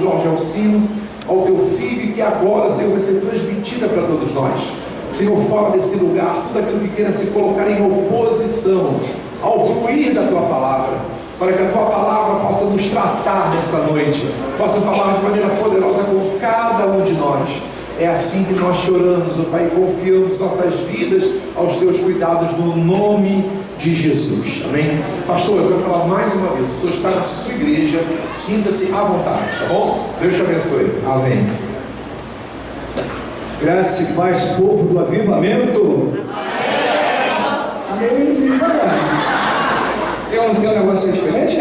Jorge Alcino, ao teu filho, e que agora, Senhor, vai ser transmitida para todos nós. Senhor, fala desse lugar, tudo aquilo que queira se colocar em oposição ao fluir da tua palavra, para que a tua palavra possa nos tratar nessa noite, possa falar de maneira poderosa com cada um de nós. É assim que nós choramos, ó Pai, e confiamos nossas vidas aos teus cuidados, no nome de Jesus, amém? Pastor, eu quero falar mais uma vez, o Senhor está na sua igreja, sinta-se à vontade, tá bom? Deus te abençoe, amém. Graça e paz, povo do avivamento. Amém. Tem um negócio diferente?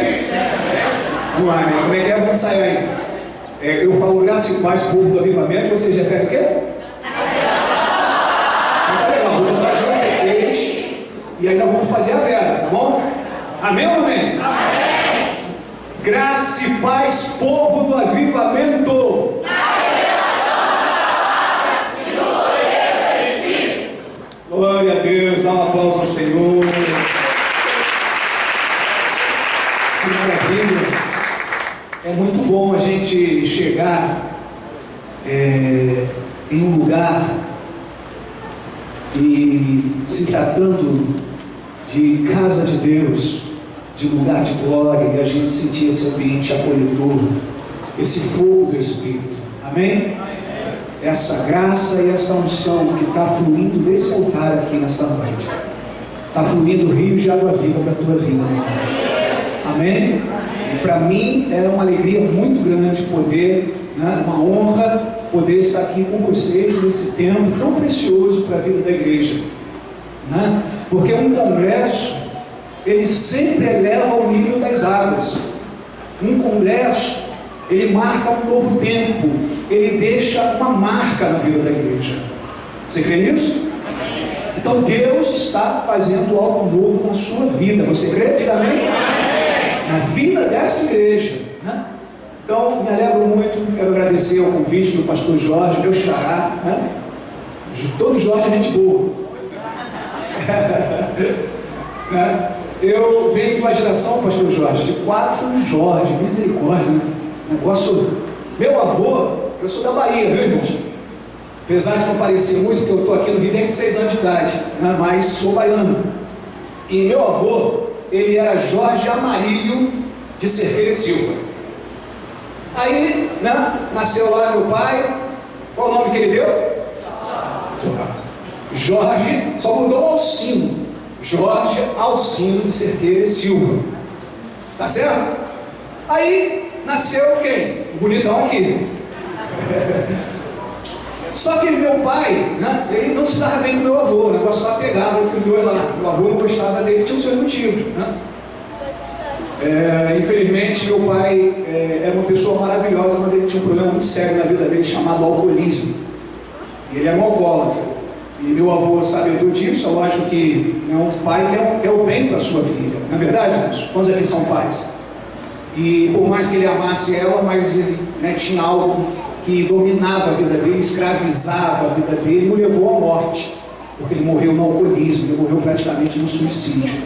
Vamos lá, né? Como é que é? Vamos sair aí. Eu falo graça e paz, povo do avivamento. Vocês repetem o quê? Vou botar junto três e aí nós vamos fazer a vera, tá bom? Amém ou amém? Amém. Graça e paz, povo do avivamento. Glória a Deus, dá um aplauso ao Senhor. Que maravilha. É muito bom a gente chegar em um lugar e, se tratando de casa de Deus, de lugar de glória, e a gente sentir esse ambiente acolhedor, esse fogo do Espírito. Amém? Essa graça e essa unção que está fluindo desse altar aqui nesta noite. Está fluindo rios de água viva para a tua vida, meu irmão. Amém? E para mim é uma alegria muito grande poder, né, uma honra poder estar aqui com vocês nesse tempo tão precioso para a vida da igreja. Né? Porque um congresso, ele sempre eleva o nível das águas. Um congresso, ele marca um novo tempo. Ele deixa uma marca na vida da igreja. Você crê nisso? Então Deus está fazendo algo novo na sua vida. Você crê? Diga amém? Na vida dessa igreja, né? Então me alegro muito. Quero agradecer ao convite do pastor Jorge, meu xará, né? Todo Jorge é gente boa. Né? Eu venho de uma geração, pastor Jorge, de 4 Jorge, misericórdia, né? Negócio. Meu avô, eu sou da Bahia, viu, irmãos? Apesar de não parecer muito, porque eu estou aqui no Rio desde 6 anos de idade, né? Mas sou baiano. E meu avô, ele era Jorge Amarílio de Cerqueira e Silva. Aí, né, nasceu lá meu pai. Qual o nome que ele deu? Jorge, só mudou o Alcino. Jorge Alcino de Cerqueira e Silva. Tá certo? Aí nasceu quem? O bonitão aqui. Só que meu pai, né, ele não se dava bem com meu avô, o negócio só pegava entre os dois lá. Meu avô não gostava dele, tinha o seu motivo, né? Infelizmente, meu pai era uma pessoa maravilhosa, mas ele tinha um problema muito sério na vida dele chamado alcoolismo. E ele era um alcoólatra. E meu avô, sabedor disso, eu acho que é um pai quer o bem para a sua filha. Não é verdade, irmãos? Quantos aqui são pais? E por mais que ele amasse ela, mas ele, né, tinha algo que dominava a vida dele, escravizava a vida dele e o levou à morte, porque ele morreu no alcoolismo, ele morreu praticamente no suicídio.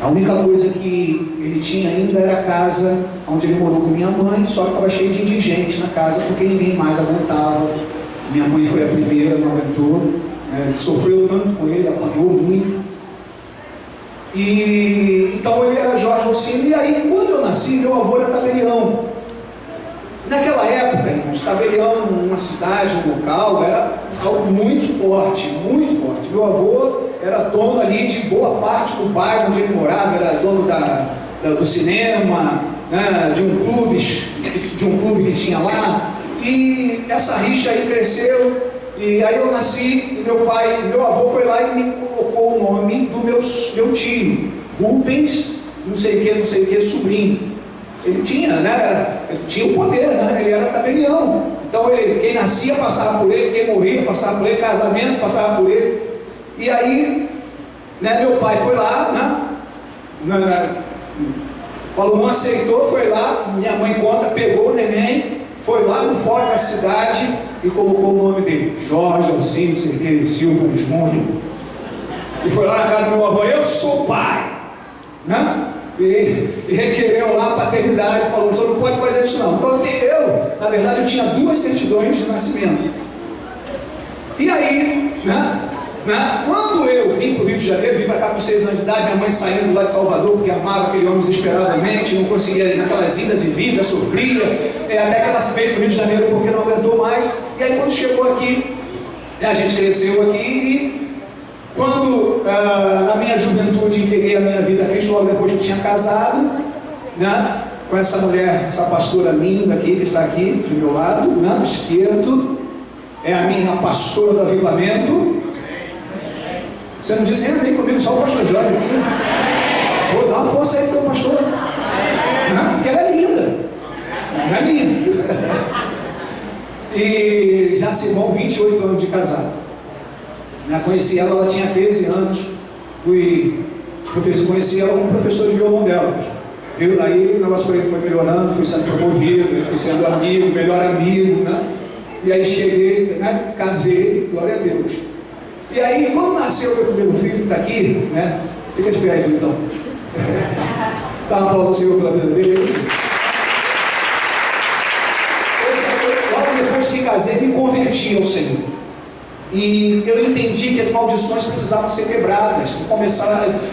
A única coisa que ele tinha ainda era a casa onde ele morou com minha mãe, só que estava cheio de indigentes na casa, porque ninguém mais aguentava. Minha mãe foi a primeira, não aguentou, sofreu tanto com ele, apanhou muito. E então ele era Jorge Alcino. E aí, quando eu nasci, meu avô era tabelião. Naquela época, irmãos, tabelião numa cidade, um local, era algo muito forte, muito forte. Meu avô era dono ali de boa parte do bairro onde ele morava, era dono do cinema, né, de um clube que tinha lá. E essa rixa aí cresceu. E aí eu nasci, e meu avô foi lá e me colocou o nome do meu tio, Rubens, não sei o que, sobrinho. Ele tinha, né? Ele tinha o poder, né? Ele era tabelião. Então quem nascia passava por ele, quem morria passava por ele, casamento passava por ele. E aí, né, meu pai foi lá, né? Falou, não aceitou, foi lá, minha mãe conta, pegou o neném, foi lá no fora da cidade e colocou o nome dele, Jorge Alcino Cerqueira e Silva Júnior. E foi lá na casa do meu avô, eu sou pai, né? e requereu lá a paternidade, falou, o senhor não pode fazer isso não. Então na verdade, eu tinha 2 certidões de nascimento. E aí, quando eu vim para o Rio de Janeiro, vim para cá com 6 anos de idade, minha mãe saindo lá de Salvador, porque amava aquele homem desesperadamente, não conseguia ir naquelas idas e vindas, sofria, até que ela se veio para o Rio de Janeiro porque não aguentou mais. E aí quando chegou aqui, a gente cresceu aqui, e quando na minha juventude entreguei a minha vida a Cristo, logo depois eu tinha casado, com essa mulher, essa pastora linda aqui, que está aqui do meu lado, esquerdo, é a minha pastora do avivamento. Você não disse nem comigo, só o pastor Jorge aqui. Pô, dá uma força aí para o pastor, porque ela é linda, é linda. E já se vão 28 anos de casado. Conheci ela tinha 13 anos. Conheci ela como professor de violão dela. Aí o negócio foi melhorando, fui sendo promovido, fui sendo amigo, melhor amigo, E aí cheguei, casei, glória a Deus. E aí, quando nasceu o meu primeiro filho, que está aqui, fica de pé aí, então. Dá uma aplauso ao Senhor pela vida dele. Logo depois que casei, me converti ao Senhor. E eu entendi que as maldições precisavam ser quebradas.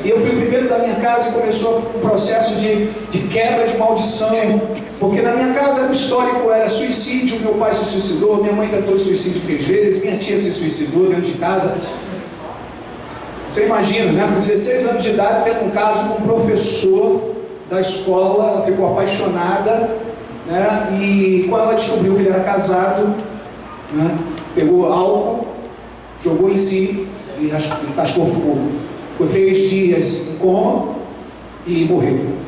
E eu fui o primeiro da minha casa e começou um processo de quebra de maldição. Porque na minha casa o histórico era suicídio, meu pai se suicidou, minha mãe tentou suicídio 3 vezes, minha tia se suicidou dentro de casa. Você imagina, com 16 anos de idade, tendo um caso com um professor da escola, ela ficou apaixonada, e quando ela descobriu que ele era casado, pegou álcool, jogou em si e tascou fogo. Ficou 3 dias em coma e morreu.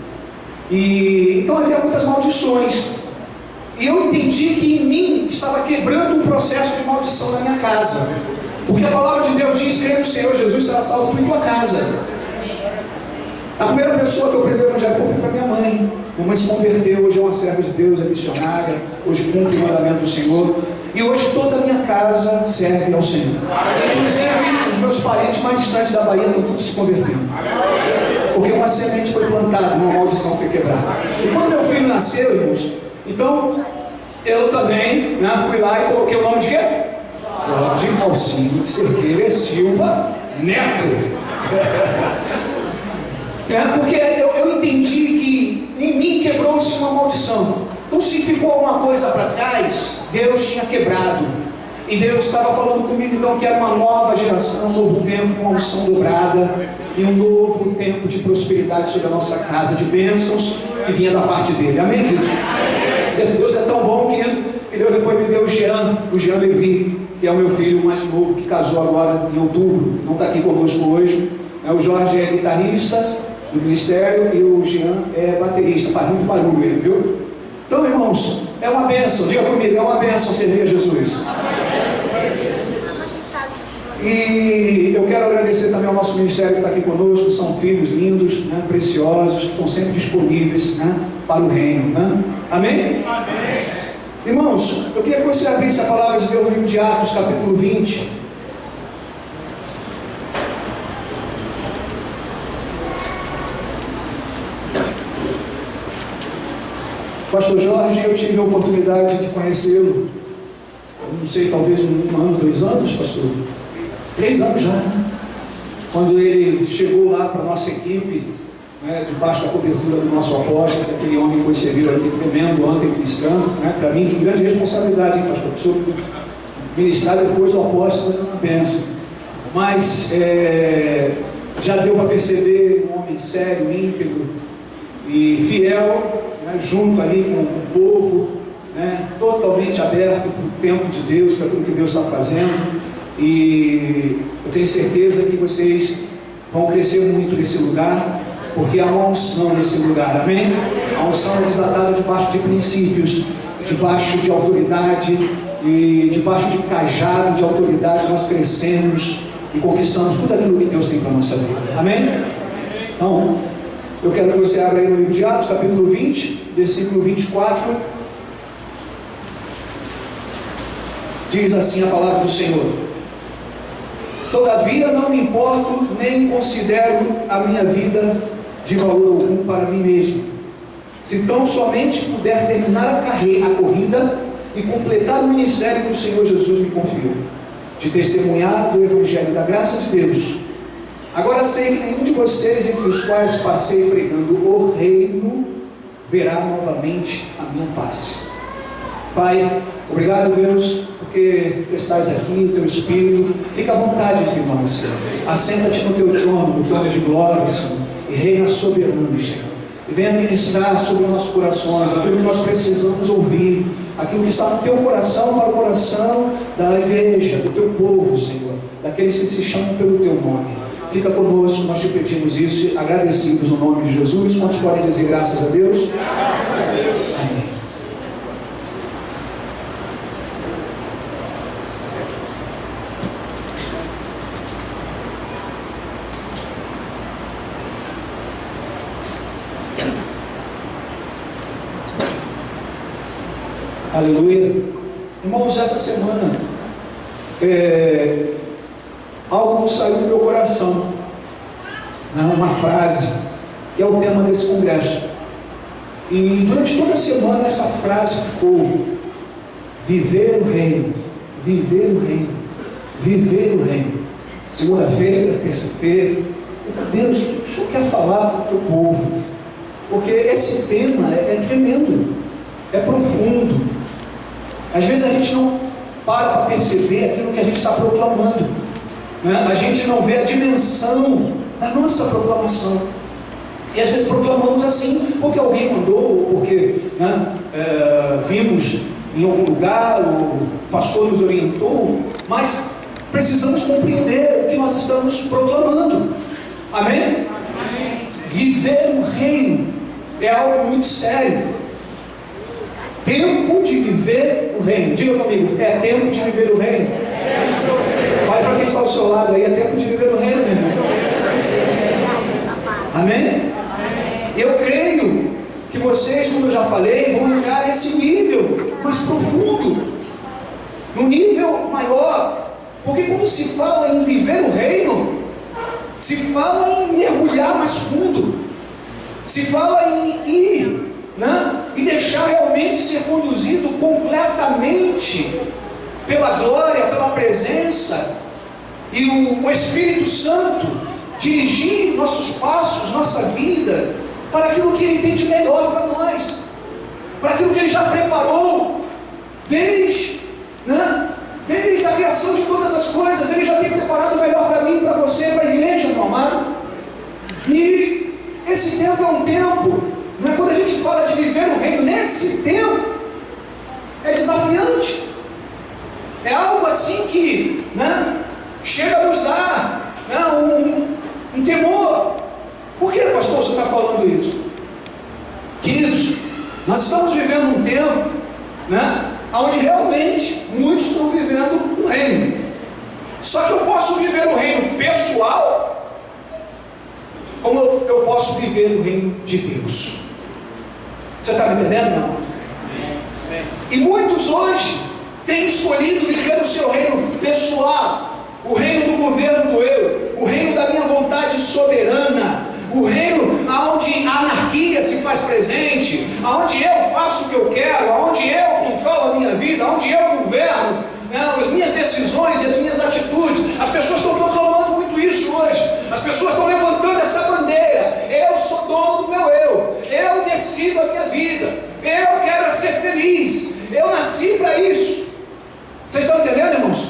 Então havia muitas maldições. E eu entendi que em mim estava quebrando um processo de maldição na minha casa. Porque a palavra de Deus diz: crê no Senhor Jesus, será salvo tu e tua casa. A primeira pessoa que eu preguei o evangelho foi para minha mãe. Minha mãe se converteu, hoje é uma serva de Deus, é missionária, hoje cumpre o mandamento do Senhor. E hoje toda a minha casa serve ao Senhor. Inclusive os meus parentes mais distantes da Bahia estão todos se convertendo. Porque uma semente foi plantada, uma maldição foi quebrada. E quando meu filho nasceu, irmãos, então eu também fui lá e coloquei o nome de quê? Jorge Alcino Cerqueira Silva Neto. Porque eu entendi que em mim quebrou-se uma maldição. Então, se ficou alguma coisa para trás, Deus tinha quebrado. E Deus estava falando comigo, então, que era uma nova geração, um novo tempo, uma unção dobrada, e um novo tempo de prosperidade sobre a nossa casa, de bênçãos que vinha da parte dele. Amém, queridos? Deus é tão bom, querido, que Deus depois me deu o Jean Levi, que é o meu filho mais novo, que casou agora em outubro, não está aqui conosco hoje. O Jorge é guitarrista do ministério e o Jean é baterista, faz muito barulho ele, viu? Então, irmãos, é uma bênção, diga comigo, é uma bênção servir a Jesus. E eu quero agradecer também ao nosso ministério que está aqui conosco, são filhos lindos, preciosos, que estão sempre disponíveis para o reino. Amém? Amém? Irmãos, eu queria que você abrisse a palavra de Deus no livro de Atos, capítulo 20. Pastor Jorge, eu tive a oportunidade de conhecê-lo, não sei, talvez 1 ano, 2 anos, pastor? 3 anos já, quando ele chegou lá para a nossa equipe, debaixo da cobertura do nosso apóstolo, aquele homem que você viu aqui, tremendo, anticristão, para mim, que grande responsabilidade, hein, pastor? Sou ministrar depois do apóstolo, é uma bênção. Mas já deu para perceber um homem sério, íntegro e fiel, junto ali com o povo, totalmente aberto para o tempo de Deus, para tudo que Deus está fazendo. E eu tenho certeza que vocês vão crescer muito nesse lugar, porque há uma unção nesse lugar, amém? A unção é desatada debaixo de princípios, debaixo de autoridade e debaixo de cajado de autoridade. Nós crescemos e conquistamos tudo aquilo que Deus tem para a nossa vida, amém? Então, eu quero que você abra aí no livro de Atos, capítulo 20, versículo 24. Diz assim a palavra do Senhor: todavia não me importo nem considero a minha vida de valor algum para mim mesmo, se tão somente puder terminar a corrida e completar o ministério que o Senhor Jesus me confiou, de testemunhar do Evangelho da graça de Deus. Agora sei que nenhum de vocês, entre os quais passei pregando o reino, verá novamente a minha face. Pai, obrigado, Deus, porque tu estás aqui, o teu Espírito, fica à vontade entre nós, Senhor. Assenta-te no teu trono, no trono de glória, Senhor, e reina soberano, Senhor. E venha ministrar sobre nossos corações aquilo que nós precisamos ouvir, aquilo que está no teu coração para o coração da igreja, do teu povo, Senhor, daqueles que se chamam pelo teu nome. Fica conosco, nós te pedimos isso, agradecidos no nome de Jesus. Quantos podem dizer graças a Deus? Graças a Deus. Amém. Aleluia. Irmãos, essa semana algo saiu do meu coração, uma frase que é o tema desse congresso, e durante toda a semana essa frase ficou: viver o reino, viver o reino, viver o reino. Segunda-feira, terça-feira, eu falei: Deus, o Senhor quer falar para o teu povo, porque esse tema é tremendo, é profundo. Às vezes a gente não para perceber aquilo que a gente está proclamando, né? A gente não vê a dimensão da nossa proclamação, e às vezes proclamamos assim porque alguém mandou, ou porque vimos em algum lugar, o pastor nos orientou, mas precisamos compreender o que nós estamos proclamando. Amém? Amém. Viver o reino é algo muito sério. Tempo de viver o reino. Diga comigo: é tempo de viver o reino. Fale para quem está ao seu lado aí: é tempo de viver o reino, meu irmão. Amém? Eu creio que vocês, como eu já falei, vão entrar nesse nível mais profundo, num nível maior, porque quando se fala em viver o reino, se fala em mergulhar mais fundo, se fala em ir, e deixar realmente ser conduzido completamente pela glória, pela presença, e o Espírito Santo dirigir nossos passos, nossa vida, para aquilo que Ele tem de melhor para nós, para aquilo que Ele já preparou desde a criação de todas as coisas. Ele já tem preparado o melhor para mim, para você, para a igreja, meu amado. E esse tempo é um tempo, quando a gente fala de viver o reino, nesse tempo é desafiante, é algo assim que chega a nos dar um temor. Por que, pastor, você está falando isso? Queridos, nós estamos vivendo um tempo onde realmente muitos estão vivendo o reino. Só que eu posso viver o reino pessoal, como eu posso viver o reino de Deus. Você está me entendendo, não? E muitos hoje têm escolhido viver o seu reino pessoal, o reino do governo do eu, o reino da minha vontade soberana, o reino onde a anarquia se faz presente, onde eu faço o que eu quero, onde eu controlo a minha vida, onde eu governo as minhas decisões e as minhas atitudes. As pessoas estão proclamando muito isso hoje. As pessoas estão levantando essa bandeira: eu sou dono do meu eu decido a minha vida, eu quero ser feliz, eu nasci para isso. Vocês estão entendendo, irmãos?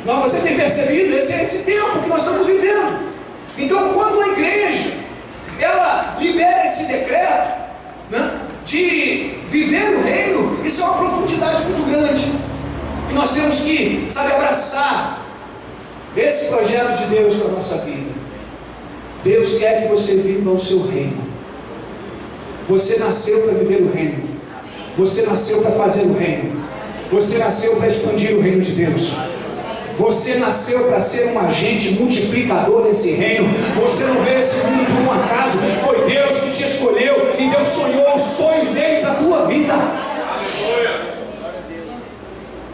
Não, vocês têm percebido? Esse é esse tempo que nós estamos vivendo. Então, quando a igreja ela libera esse decreto de viver o reino, isso é uma profundidade muito grande, e nós temos que, abraçar esse projeto de Deus para a nossa vida. Deus quer que você viva o seu reino. Você nasceu para viver o reino, você nasceu para fazer o reino, você nasceu para expandir o reino de Deus. Você nasceu para ser um agente multiplicador desse reino. Você não veio esse mundo por um acaso. Foi Deus que te escolheu, e Deus sonhou os sonhos dele para a tua vida.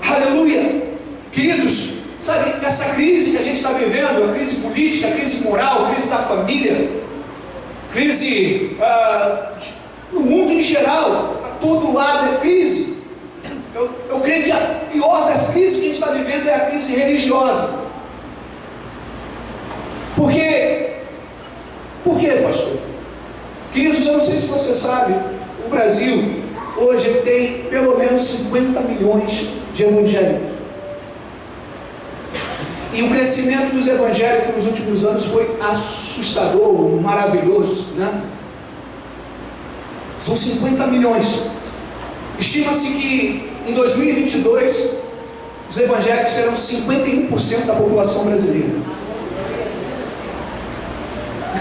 Aleluia. Queridos, sabe, essa crise que a gente está vivendo, a crise política, a crise moral, a crise da família, crise crise no mundo em geral, a todo lado é crise. Eu creio que a pior das crises que a gente está vivendo é a crise religiosa. Por quê, pastor? Queridos, eu não sei se você sabe, o Brasil hoje tem pelo menos 50 milhões de evangélicos. E o crescimento dos evangélicos nos últimos anos foi assustador, maravilhoso, né? São 50 milhões. Estima-se que em 2022 os evangélicos serão 51% da população brasileira.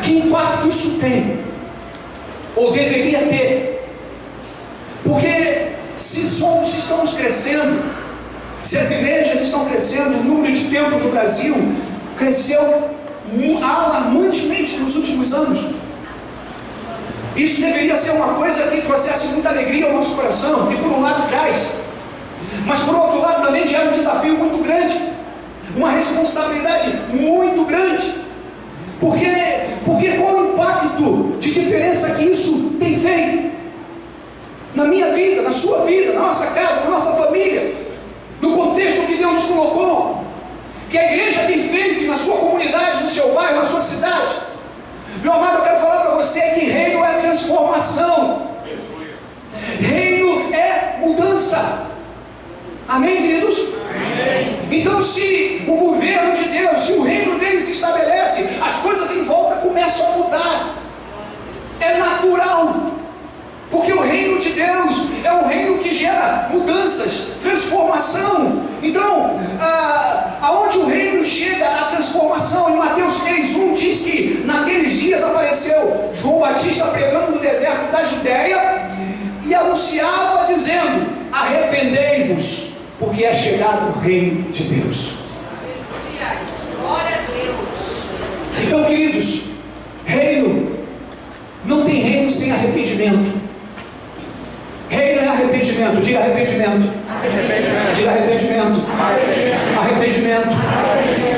Que impacto isso tem? Ou deveria ter? Porque se estamos crescendo, se as igrejas estão crescendo, o número de templos no Brasil cresceu alarmantemente nos últimos anos. Isso deveria ser uma coisa que trouxesse muita alegria ao nosso coração, e por um lado traz, mas por outro lado também gera um desafio muito grande, uma responsabilidade muito grande, porque qual o impacto de diferença que isso tem feito na minha vida, na sua vida, na nossa casa, na nossa família, no contexto que Deus nos colocou, que a igreja tem feito na sua comunidade, no seu bairro, na sua cidade. Meu amado, eu quero falar para você que reino é transformação, reino é mudança. Amém, queridos? Amém. Então, se o governo de Deus, se o reino dele se estabelece, as coisas em volta começam a mudar. É natural, porque o reino de Deus é um reino que gera mudanças, transformação. Então, aonde o reino chega, a transformação. Em Mateus 3:1 diz que naqueles dias apareceu João Batista pregando no deserto da Judéia e anunciava dizendo: arrependei-vos, porque é chegado o reino de Deus. Glória a Deus. Então, queridos, reino, não tem reino sem arrependimento. Reino é arrependimento. Diga arrependimento. Arrependimento. Diga arrependimento. Arrependimento. Arrependimento.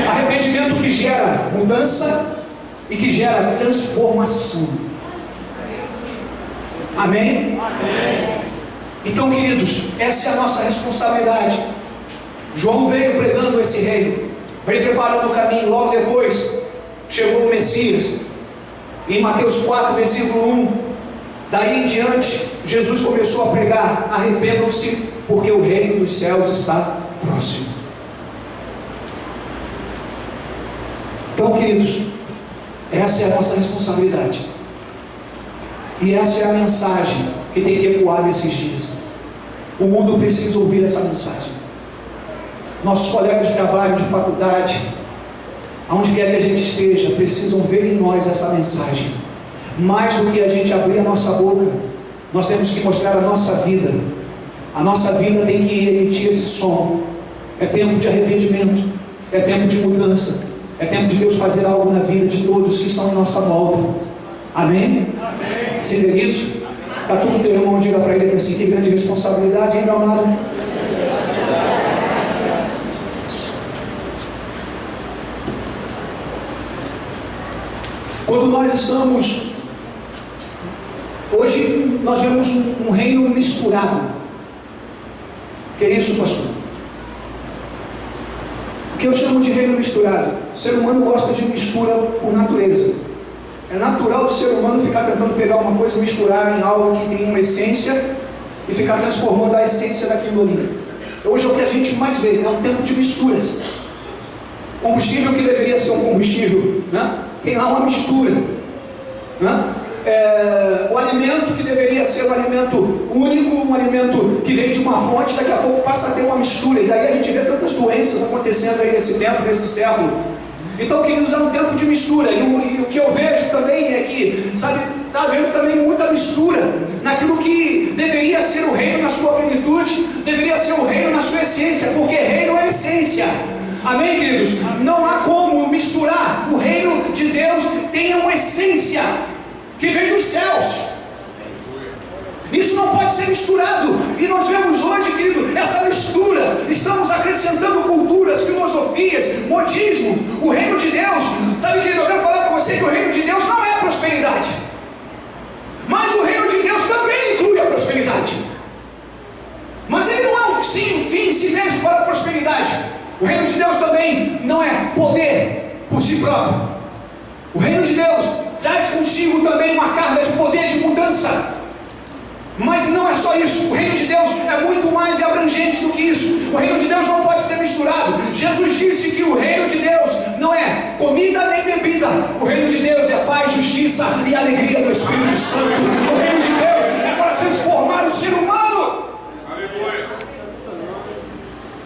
Arrependimento que gera mudança e que gera transformação. Amém? Amém. Então, queridos, essa é a nossa responsabilidade. João veio pregando esse reino, veio preparando o caminho. Logo depois chegou o Messias. Em Mateus 4, versículo 1, daí em diante, Jesus começou a pregar: arrependam-se, porque o reino dos céus está próximo. Então, queridos, essa é a nossa responsabilidade. E essa é a mensagem que tem que ecoar nesses dias. O mundo precisa ouvir essa mensagem. Nossos colegas de trabalho, de faculdade, aonde quer que a gente esteja, precisam ver em nós essa mensagem. Mais do que a gente abrir a nossa boca, nós temos que mostrar a nossa vida. A nossa vida tem que emitir esse som. É tempo de arrependimento, é tempo de mudança, é tempo de Deus fazer algo na vida de todos que estão em nossa volta. Amém? Amém. Você crê nisso? Está tudo teu irmão, diga para ele assim: que grande responsabilidade, hein, meu amado? Quando nós estamos, hoje nós vemos um reino misturado. O que é isso, pastor? O que eu chamo de reino misturado? O ser humano gosta de mistura por natureza. É natural do ser humano ficar tentando pegar uma coisa e misturar em algo que tem uma essência e ficar transformando a essência daquilo ali. Hoje é o que a gente mais vê, é um tempo de misturas. Combustível que deveria ser um combustível, né? Tem lá uma mistura, né? O alimento que deveria ser um alimento único, um alimento que vem de uma fonte, daqui a pouco passa a ter uma mistura, e daí a gente vê tantas doenças acontecendo aí nesse tempo, nesse século. Então, queridos, é um tempo de mistura, e o que eu vejo também é que, sabe, está havendo também muita mistura naquilo que deveria ser o reino na sua plenitude, deveria ser o reino na sua essência, porque reino é essência. Amém, queridos? Não há como misturar. O reino de Deus tem uma essência que vem dos céus. Isso não pode ser misturado. E nós vemos hoje, querido, essa mistura. Estamos acrescentando culturas, filosofias, modismo. O reino de Deus, sabe, querido, eu quero falar para você que o reino de Deus não é prosperidade. sim um fim em si mesmo para a prosperidade. O reino de Deus também não é poder por si próprio. O reino de Deus traz consigo também uma carga de poder de mudança. Mas não é só isso. O reino de Deus é muito mais abrangente do que isso. O reino de Deus não pode ser misturado. Jesus disse que o reino de Deus não é comida nem bebida. O reino de Deus é paz, justiça e alegria do Espírito Santo. O reino de Deus é para transformar o ser humano. Aleluia.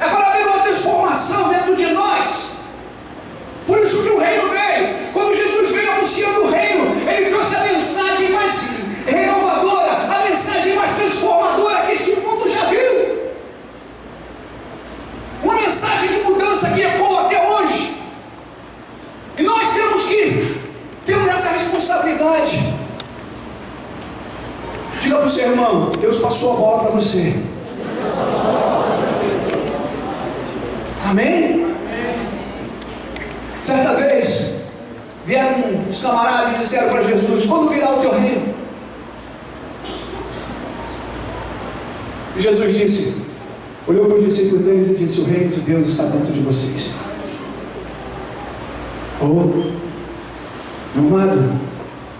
É para haver uma transformação dentro de nós. Por isso que o reino veio. Quando Jesus veio anunciando o reino, ele trouxe a mensagem mais renovadora, a mensagem mais transformadora que este mundo já viu. Uma mensagem de mudança que ecoa até hoje. E nós temos essa responsabilidade. Diga para o seu irmão: Deus passou a bola para você. Amém? Certa vez vieram os camaradas e disseram para Jesus: quando virá o teu reino? E Jesus disse, olhou para os discípulos deles e disse: o reino de Deus está dentro de vocês. Oh, meu amado,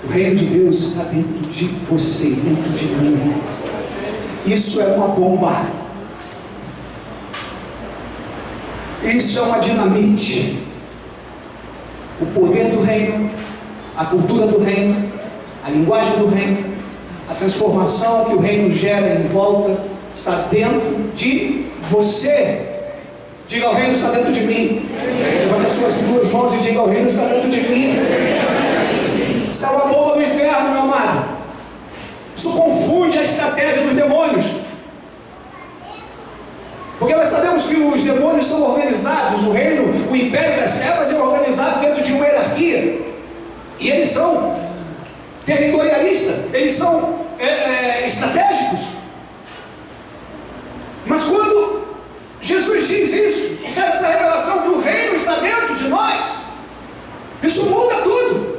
o reino de Deus está dentro de você, dentro de mim. Isso é uma bomba. Isso é uma dinamite. O poder do reino, a cultura do reino, a linguagem do reino, a transformação que o reino gera em volta, está dentro de você. Diga: o reino está dentro de mim. Levante as suas duas mãos e diga: o reino está dentro de mim. Isso é uma bomba do inferno, meu amado. Isso confunde a estratégia dos demônios. Porque nós sabemos que os demônios são organizados, o reino, o império das trevas é organizado dentro de uma hierarquia. E eles são territorialistas, eles são estratégicos. Mas quando Jesus diz isso, essa revelação que o reino está dentro de nós, isso muda tudo.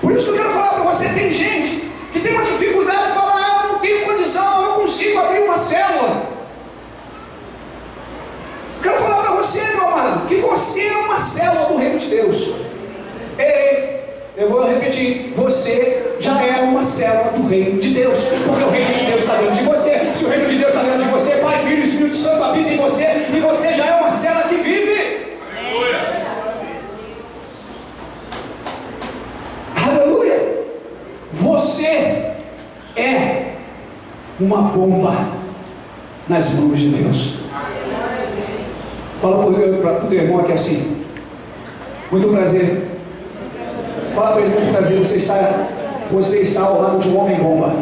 Por isso que eu quero falar para você: tem gente que tem uma dificuldade de falar: eu não tenho condição, eu não consigo abrir uma célula. Quero falar para você, meu amado, que você é uma célula do reino de Deus. Eu vou repetir: você já é uma célula do reino de Deus, porque o reino de Deus está dentro de você. Se o reino de Deus está dentro de você, Pai, Filho e Espírito Santo habitam em você, e você já é uma célula que vive. Aleluia! Você é uma bomba nas mãos de Deus. Fala para o teu irmão aqui assim: muito prazer. Fala para ele: muito prazer, você está ao lado de um homem bomba,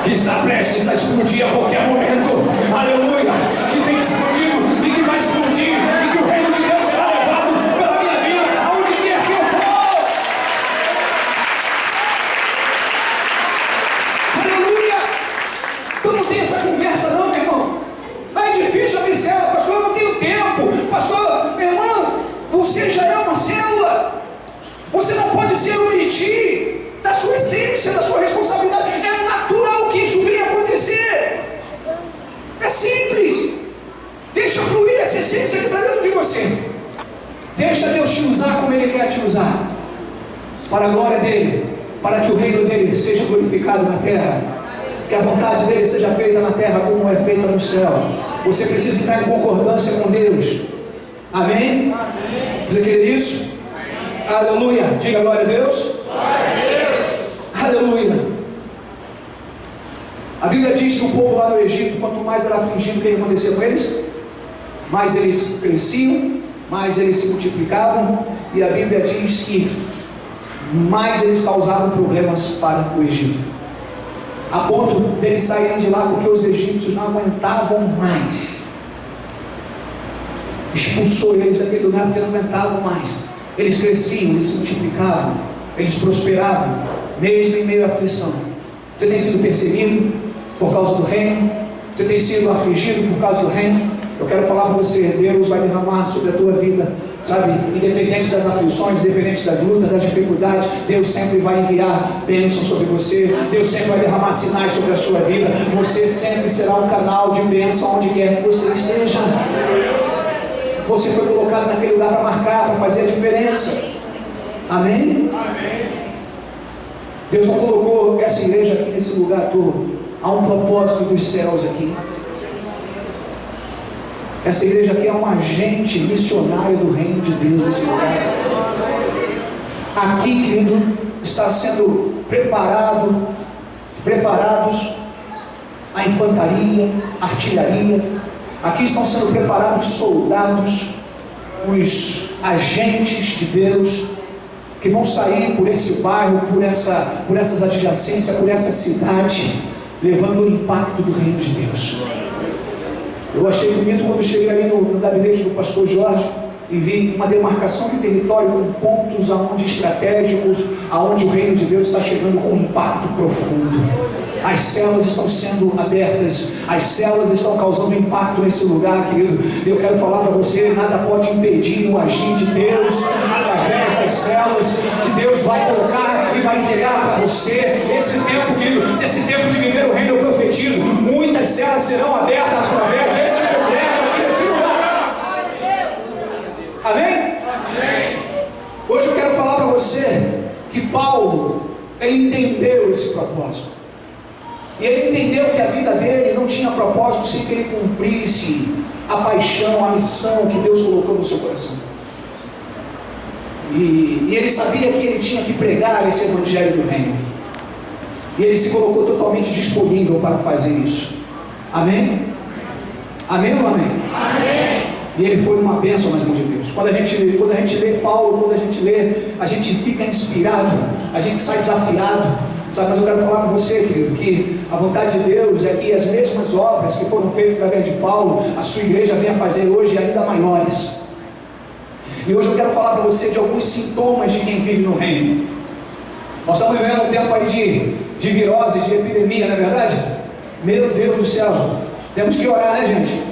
que está prestes a explodir a qualquer momento. Aleluia! Que tem explodido e que vai explodir, e que o reino de Deus será levado pela minha vida aonde quer que eu for. Aleluia! Tu não tem essa conversa não, meu irmão. É difícil abrir célula, pastor, eu não tenho tempo. Pastor, meu irmão, você já é uma célula. Você não pode se omitir da sua essência, da sua responsabilidade. É natural que isso venha acontecer. É simples. Deixa fluir essa essência que está dentro de você. Deixa Deus te usar como Ele quer te usar, para a glória dEle, para que o reino dEle seja glorificado na terra, que a vontade dEle seja feita na terra como é feita no céu. Você precisa estar em concordância com Deus. Amém? Amém. Você quer isso? Amém. Aleluia. Diga glória a Deus. Glória a Deus. Aleluia. A Bíblia diz que o povo lá no Egito, quanto mais era afligido, o que acontecia com eles? Mais eles cresciam, mais eles se multiplicavam, e a Bíblia diz que mais eles causavam problemas para o Egito, a ponto deles saírem de lá porque os egípcios não aguentavam mais. Expulsou eles daquele lugar porque não aguentavam mais. Eles cresciam, eles se multiplicavam, eles prosperavam, mesmo em meio à aflição. Você tem sido perseguido por causa do reino? Você tem sido afligido por causa do reino? Eu quero falar para você, Deus vai derramar sobre a tua vida, sabe, independente das aflições, independente das lutas, das dificuldades, Deus sempre vai enviar bênção sobre você, Deus sempre vai derramar sinais sobre a sua vida, você sempre será um canal de bênção onde quer que você esteja. Você foi colocado naquele lugar para marcar, para fazer a diferença. Amém? Deus não colocou essa igreja aqui nesse lugar todo. Há um propósito dos céus aqui. Essa igreja aqui é um agente missionário do reino de Deus nesse lugar. Aqui, querido, está sendo preparados a infantaria, a artilharia. Aqui estão sendo preparados soldados, os agentes de Deus, que vão sair por esse bairro, por essas adjacências, por essa cidade, levando o impacto do reino de Deus. Eu achei bonito quando cheguei ali no gabinete do pastor Jorge e vi uma demarcação de território com pontos estratégicos, aonde o reino de Deus está chegando com um impacto profundo. As células estão sendo abertas, as células estão causando impacto nesse lugar, querido. Eu quero falar para você, nada pode impedir o agir de Deus através das células que Deus vai colocar e vai entregar para você. Esse tempo, querido, esse tempo de viver o reino, eu profetizo, muitas células serão abertas através desse congresso aqui nesse lugar. Amém? Hoje eu quero falar para você que Paulo, ele entendeu esse propósito. E ele entendeu que a vida dele não tinha propósito sem que ele cumprisse a paixão, a missão que Deus colocou no seu coração. E ele sabia que ele tinha que pregar esse evangelho do reino. E ele se colocou totalmente disponível para fazer isso. Amém? Amém ou não amém? Amém. E ele foi uma bênção nas mãos de Deus. Quando a gente lê Paulo, quando a gente lê, a gente fica inspirado, a gente sai desafiado. Sabe, mas eu quero falar com você, querido, que a vontade de Deus é que as mesmas obras que foram feitas através de Paulo, a sua igreja venha fazer hoje ainda maiores. E hoje eu quero falar para você de alguns sintomas de quem vive no reino. Nós estamos vivendo um tempo aí de virose, de epidemia, não é verdade? Meu Deus do céu, temos que orar, né, gente?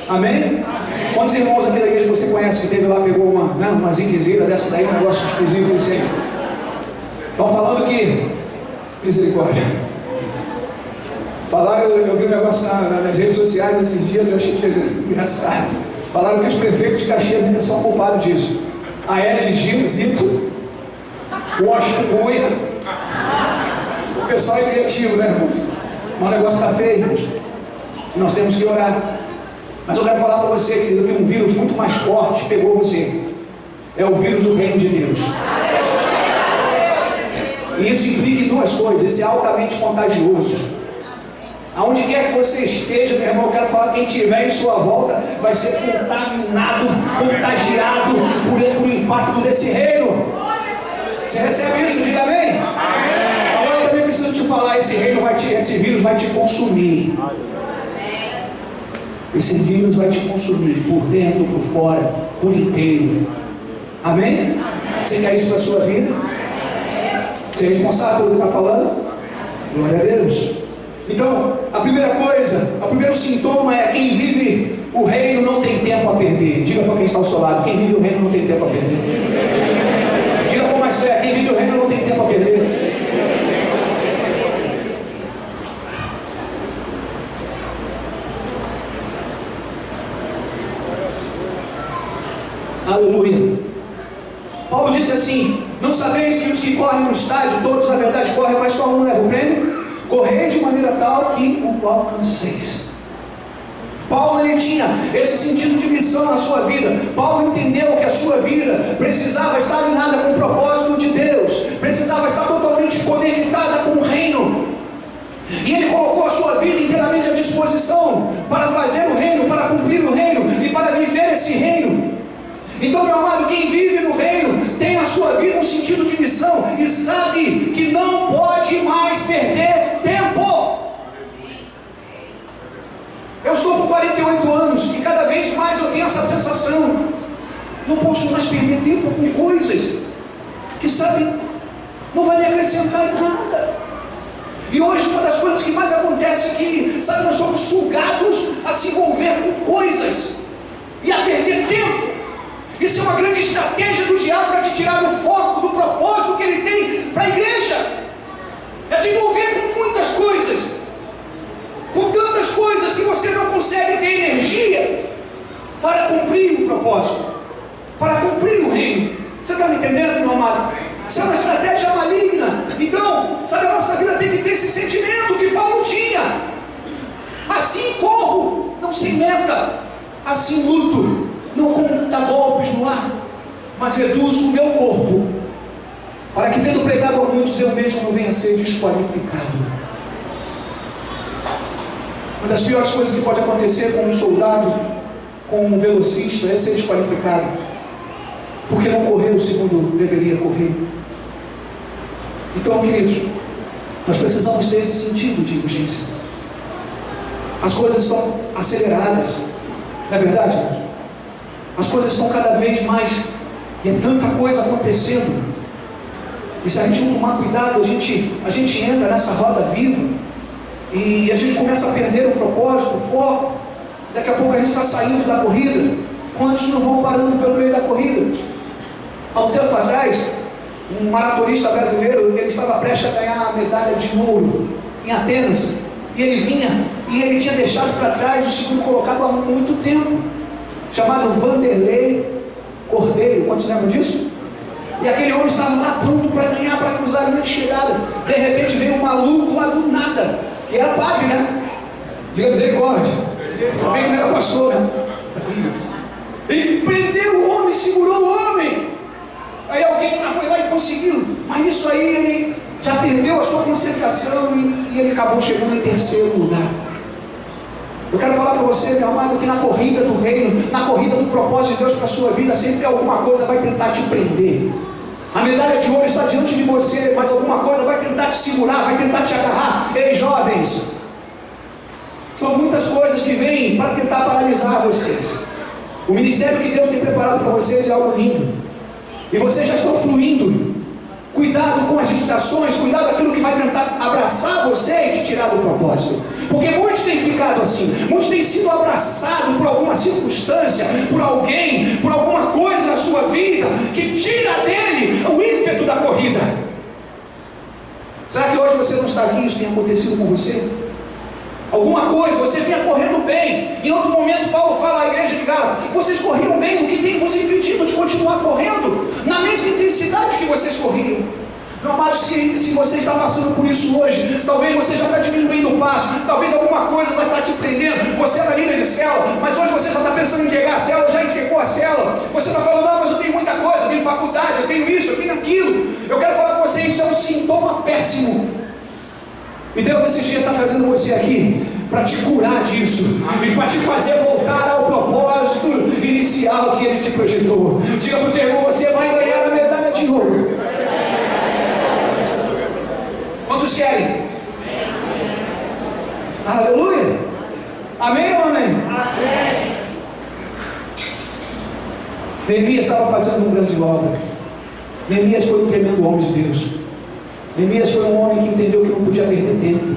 Amém? Quantos irmãos aqui da igreja você conhece que teve lá, pegou uma zinguezeira dessa daí, um negócio exclusivo desse aí? Estão falando que misericórdia. Falaram, eu vi um negócio nas redes sociais esses dias, eu achei engraçado. Falaram que os prefeitos de Caxias ainda são culpados disso. A Ed Zito, o Washington Goia. O pessoal é criativo, né, irmãos? Mas o negócio está feio, irmãos. E nós temos que orar. Mas eu quero falar para você, querido, que um vírus muito mais forte pegou você. É o vírus do reino de Deus. E isso implica em duas coisas. Isso é altamente contagioso. Aonde quer que você esteja, meu irmão, eu quero falar, quem estiver em sua volta vai ser contaminado, contagiado por o impacto desse reino. Você recebe isso? Diga amém? Agora eu também preciso te falar, esse vírus vai te consumir. Esse vírus vai te consumir por dentro, por fora, por inteiro. Amém? Você quer isso para a sua vida? Você é responsável pelo que está falando? Glória a Deus. Então, a primeira coisa, o primeiro sintoma é: quem vive o reino não tem tempo a perder. Diga para quem está ao seu lado: quem vive o reino não tem tempo a perder. Diga com mais fé: quem vive o reino não tem tempo a perder. Aleluia. Paulo disse assim: não sabeis que os que correm no estádio, todos na verdade correm, mas só um leva o prêmio? Correi de maneira tal que o alcanceis. Paulo, ele tinha esse sentido de missão na sua vida. Paulo entendeu que a sua vida precisava estar alinhada com o propósito de Deus, precisava estar totalmente conectada com o reino. E ele colocou a sua vida inteiramente à disposição para fazer o reino, para cumprir o reino e para viver esse reino. Então, meu amado, quem vive no reino tem na sua vida um sentido de missão e sabe que não pode mais perder tempo. Eu estou com 48 anos e cada vez mais eu tenho essa sensação: não posso mais perder tempo com coisas que, sabe, não vai me acrescentar nada. E hoje uma das coisas que mais acontece é que, sabe, nós somos sugados a se envolver com coisas estratégia do diabo para te tirar do foco, do propósito que ele tem para a igreja. É te envolver com muitas coisas, com tantas coisas que você não consegue ter energia para cumprir o propósito, para cumprir o reino. Você está me entendendo, meu amado? Isso é uma estratégia maligna. Então, sabe, a nossa vida tem que ter esse sentimento que Paulo tinha. Assim corro, não sem meta. Assim luto, não com dar golpes no ar, mas reduzo o meu corpo, para que, tendo pregado a muitos, eu mesmo não venha a ser desqualificado. Uma das piores coisas que pode acontecer com um soldado, com um velocista, é ser desqualificado, porque não correu segundo deveria correr. Então, queridos, nós precisamos ter esse sentido de urgência. As coisas estão aceleradas, não é verdade, irmãos? As coisas estão cada vez mais, e é tanta coisa acontecendo, e se a gente não tomar cuidado, a gente entra nessa roda viva, e a gente começa a perder o propósito, o foco. Daqui a pouco a gente está saindo da corrida, quantos não vão parando pelo meio da corrida? Há um tempo atrás, um maratonista brasileiro, ele estava prestes a ganhar a medalha de ouro em Atenas, e ele vinha, e ele tinha deixado para trás o segundo colocado há muito tempo, chamado Vanderlei Cordeiro. Quantos lembram disso? E aquele homem estava lá pronto para ganhar, para cruzar a linha de chegada. De repente veio um maluco lá do nada, que era padre, né? Diga misericórdia. Também não era pastor, né? Ele prendeu o homem, segurou o homem. Aí alguém foi lá e conseguiu. Mas isso aí ele já perdeu a sua concentração e ele acabou chegando em terceiro lugar. Eu quero falar para você, meu amado, que na corrida do reino, na corrida do propósito de Deus para a sua vida, sempre alguma coisa vai tentar te prender. A medalha de ouro está diante de você, mas alguma coisa vai tentar te segurar, vai tentar te agarrar. Ei, jovens, são muitas coisas que vêm para tentar paralisar vocês. O ministério que Deus tem preparado para vocês é algo lindo, e vocês já estão fluindo. Cuidado com as distrações, cuidado com aquilo que vai tentar abraçar você e te tirar do propósito. Porque muitos têm ficado assim, muitos têm sido abraçados por alguma circunstância, por alguém, por alguma coisa na sua vida, que tira dele o ímpeto da corrida. Será que hoje você não está aqui e isso tem acontecido com você? Alguma coisa, você vinha correndo bem. Em outro momento Paulo fala à igreja de Gálatas: vocês corriam bem, o que tem vos impedido de continuar correndo na mesma intensidade que vocês corriam? Meu amado, se você está passando por isso hoje, talvez você já está diminuindo o passo, talvez alguma coisa vai estar te prendendo. Você era líder de célula, mas hoje você já está pensando em entregar a célula, já entregou a célula. Você está falando: não, mas eu tenho muita coisa, eu tenho faculdade, eu tenho isso, eu tenho aquilo. Eu quero falar com você, isso é um sintoma péssimo. E Deus nesse dia está trazendo você aqui para te curar disso e para te fazer voltar ao propósito inicial que Ele te projetou. Diga para o teu irmão: você vai ganhar a medalha de ouro. Quantos querem? Aleluia! Amém ou amém? Amém. Neemias estava fazendo uma grande obra. Neemias foi um tremendo homem de Deus. Neemias foi um homem que entendeu que não podia perder tempo.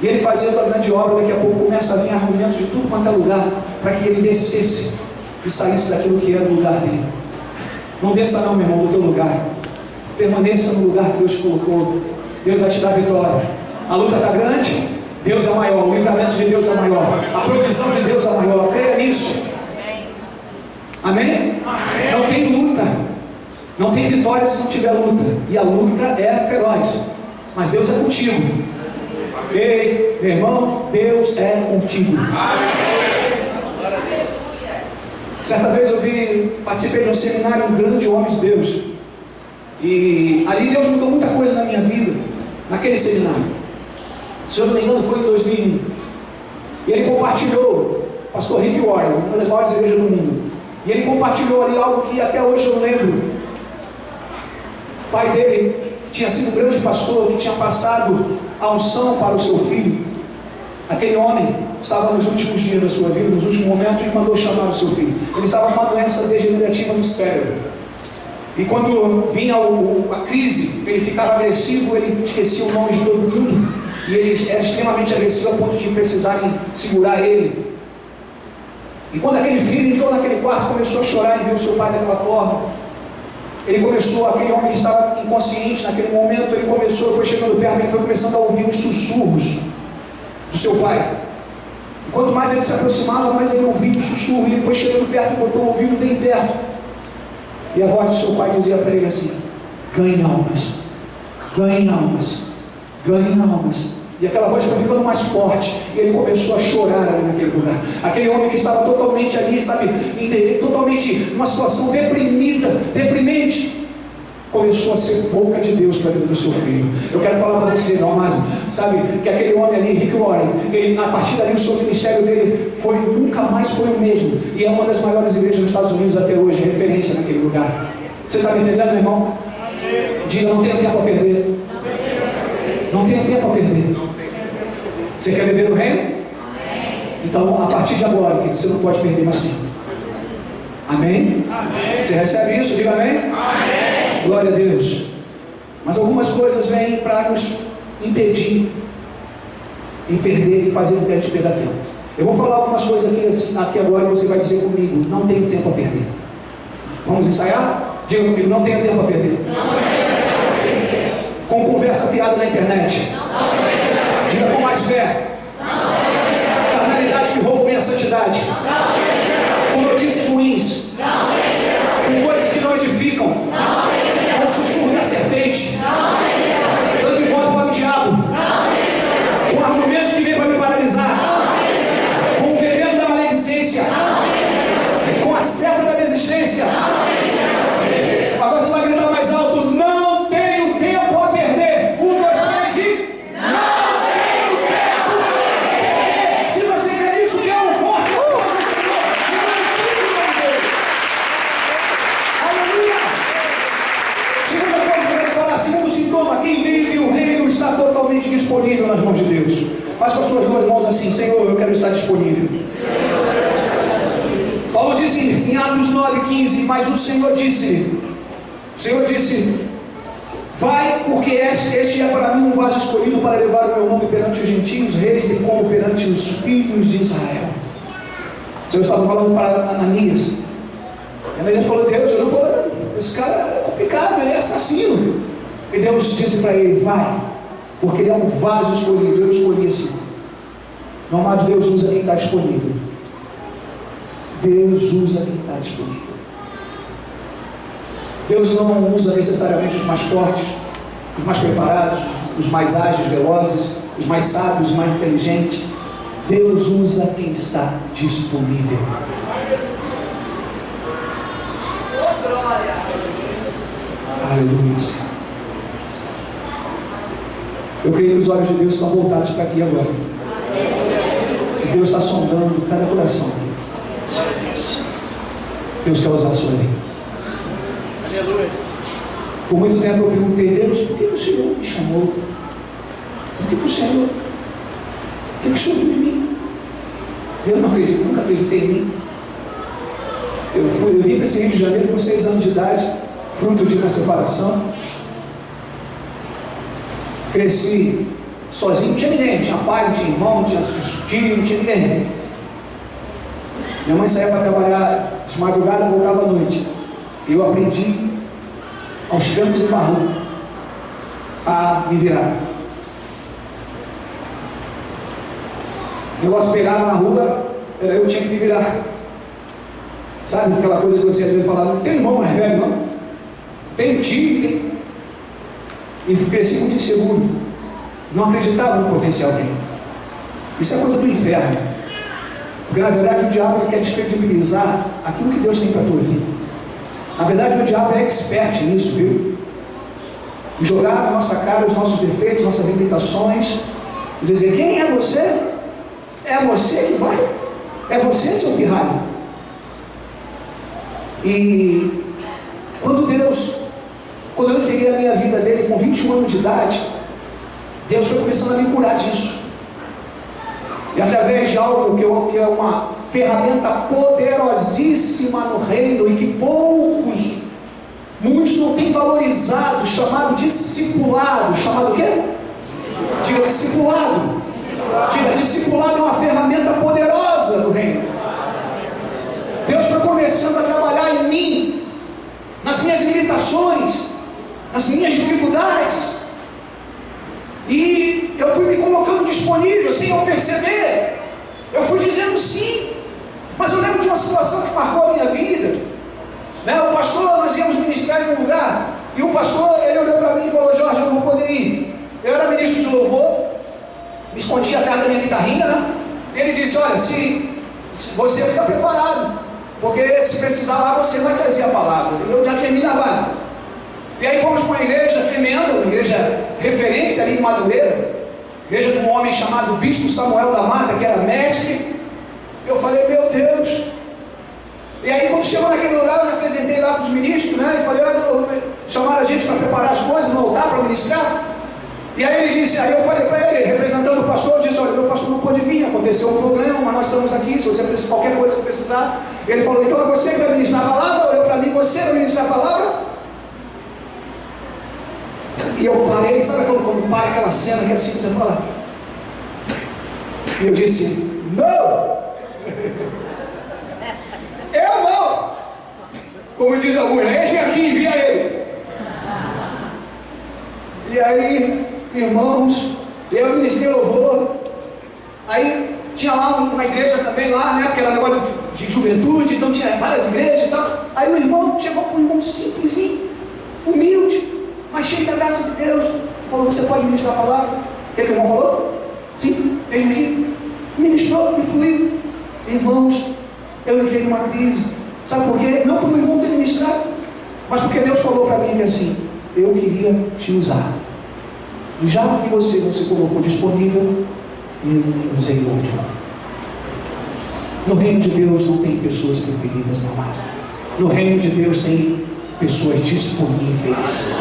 E ele fazendo a grande obra, daqui a pouco começa a vir argumentos de tudo quanto é lugar, para que ele descesse e saísse daquilo que era o lugar dele. Não desça não, meu irmão, do teu lugar. Permaneça no lugar que Deus te colocou. Deus vai te dar vitória. A luta está grande, Deus é maior. O livramento de Deus é maior. A provisão de Deus é maior. Creia nisso. Amém? Amém? Não tem luta, não tem vitória se não tiver luta. E a luta é feroz, mas Deus é contigo. Ei, meu irmão, Deus é contigo. Certa vez participei de um seminário, um grande homem de Deus, e ali Deus mudou muita coisa na minha vida, naquele seminário. Se eu não me engano, foi em 2001. E ele compartilhou, pastor Rick Warren, uma das maiores igrejas do mundo, e ele compartilhou ali algo que até hoje eu lembro. O pai dele, que tinha sido um grande pastor, que tinha passado a unção para o seu filho. Aquele homem estava nos últimos dias da sua vida, nos últimos momentos, e mandou chamar o seu filho. Ele estava com uma doença degenerativa no cérebro. E quando vinha a crise, ele ficava agressivo, ele esquecia o nome de todo mundo, e ele era extremamente agressivo a ponto de precisarem segurar ele. E quando aquele filho entrou naquele quarto, começou a chorar e viu o seu pai daquela forma, aquele homem que estava inconsciente naquele momento, foi chegando perto, ele foi começando a ouvir os sussurros do seu pai. E quanto mais ele se aproximava, mais ele ouvia o sussurro, e ele foi chegando perto, botou o ouvido bem perto. E a voz do seu pai dizia para ele assim: ganhe almas, ganhe almas, ganhe almas. E aquela voz foi ficando mais forte, e ele começou a chorar ali naquele lugar. Aquele homem que estava totalmente ali, totalmente numa situação deprimida, deprimente, começou a ser boca de Deus para a vida do seu filho. Eu quero falar para você, meu amado, que aquele homem ali, Rick Warren, a partir dali o seu ministério dele nunca mais foi o mesmo, e é uma das maiores igrejas dos Estados Unidos até hoje, referência naquele lugar. Você está me entendendo, meu irmão? Diga: não tenho tempo a perder. Não tenho tempo a perder. Você quer viver no reino? Então, a partir de agora, você não pode perder mais tempo. Amém? Amém? Você recebe isso? Diga amém? Amém. Glória a Deus. Mas algumas coisas vêm para nos impedir em perder e fazer com que a gente perda tempo. Eu vou falar algumas coisas aqui agora, e você vai dizer comigo: não tenho tempo a perder. Vamos ensaiar? Diga comigo: não tenho tempo a perder. Com conversa fiada na internet. Diga com mais fé. Carnalidade que rouba minha santidade. Com notícias ruins. Com coisas que não edificam. Com o sussurro da serpente. Dando igual para o diabo. Com argumentos que vêm para me paralisar. Com o veneno da maledicência. Com a seta da desistência. Agora você vai gritar mais alto: não tenho tempo a perder. 1, 2, 3 e... não tenho tempo a perder. Se você quer isso, dê um forte aplauso ao Senhor. Aleluia. Segunda coisa que eu quero falar, segundo sintoma: quem vive o reino está totalmente disponível nas mãos de Deus. Faça com as suas duas mãos assim: Senhor, eu quero estar disponível. Paulo disse em Atos 9:15: mas o Senhor disse: vai, porque este é para mim um vaso escolhido para levar o meu nome perante os gentios, reis, bem como perante os filhos de Israel. O Senhor estava falando para Ananias. Ananias falou: Deus, eu não vou, esse cara é complicado, ele é assassino. E Deus disse para ele: vai, porque ele é um vaso escolhido. Eu escolhi assim. Meu amado, Deus usa quem está disponível. Deus usa quem está disponível. Deus não usa necessariamente os mais fortes, os mais preparados, os mais ágeis, velozes, os mais sábios, os mais inteligentes. Deus usa quem está disponível. Oh, glória! Aleluia. Eu creio que os olhos de Deus estão voltados para aqui agora. E Deus está sondando cada coração. Deus quer usar a sua vida. Por muito tempo eu perguntei: Deus, por que o Senhor me chamou? Por que o Senhor viu em mim? Eu não acredito, nunca acreditei em mim. Eu vim para esse Rio de Janeiro com 6 anos de idade, fruto de uma separação. Cresci sozinho, não tinha ninguém, não tinha pai, não tinha irmão, não tinha tio, não tinha ninguém. Minha mãe saía para trabalhar de madrugada e voltava à noite. Eu aprendi aos trancos e barrancos a me virar. O negócio pegava na rua, eu tinha que me virar. Sabe aquela coisa que você às vezes fala: não tem irmão mais velho, não? Tem tio, tem. E cresci muito inseguro. Não acreditava no potencial dele. Isso é coisa do inferno. Porque na verdade o diabo quer descredibilizar aquilo que Deus tem para a tua vida. Na verdade o diabo é expert nisso, viu? E jogar na nossa cara os nossos defeitos, nossas limitações, e dizer: quem é você? É você que vai? É você, seu pirralho? E quando eu entreguei a minha vida dele com 21 anos de idade, Deus foi começando a me curar disso. E através de algo que é uma ferramenta poderosíssima no reino e que muitos não têm valorizado, chamado discipulado. Chamado o quê? Diga discipulado. Diga, discipulado é uma ferramenta poderosa no reino. limitações, nas minhas dificuldades. E eu fui me colocando disponível, sem eu perceber. Eu fui dizendo sim. Mas eu lembro de uma situação que marcou a minha vida. O pastor, nós íamos ministrar em um lugar, e o pastor, ele olhou para mim e falou: Jorge, eu não vou poder ir. Eu era ministro de louvor, me escondi atrás da minha guitarrinha, né? E ele disse: olha, se você fica preparado, porque se precisar lá, você vai trazer a palavra. Eu já terminei a base. E aí fomos para uma igreja tremenda, uma igreja referência ali em Madureira, igreja de um homem chamado Bispo Samuel da Mata, que era mestre. Eu falei: meu Deus. E aí quando chegou naquele lugar, eu me apresentei lá para os ministros, né? E falei: olha, chamaram a gente para preparar as coisas, no altar para ministrar. E aí ele disse, aí eu falei para ele, representando o pastor, eu disse: olha, meu pastor não pôde vir, aconteceu um problema, mas nós estamos aqui, se você precisar, qualquer coisa que precisar. Ele falou: então é você que vai ministrar a palavra? Olhou para mim: você vai ministrar a palavra? E eu parei, sabe quando para aquela cena que assim você fala? E eu disse: não! Eu não! Como diz a mulher, eis-me aqui, envia ele. E aí, irmãos, eu ministrei louvor. Aí tinha lá uma igreja também lá, né? Porque era negócio de juventude, então tinha várias igrejas e tal. Aí o irmão chegou com um irmão simplesinho, humilde, mas cheio da graça de Deus. Falou: você pode ministrar a palavra? O que o irmão falou? Sim, veio aqui. Ministrou e fluiu. Irmãos, eu entrei numa crise. Sabe por quê? Não por o irmão ter ministrado, mas porque Deus falou para mim assim: eu queria te usar. E já que você não se colocou disponível, eu usei outro. No reino de Deus não tem pessoas preferidas, meu amado. No reino de Deus tem pessoas disponíveis.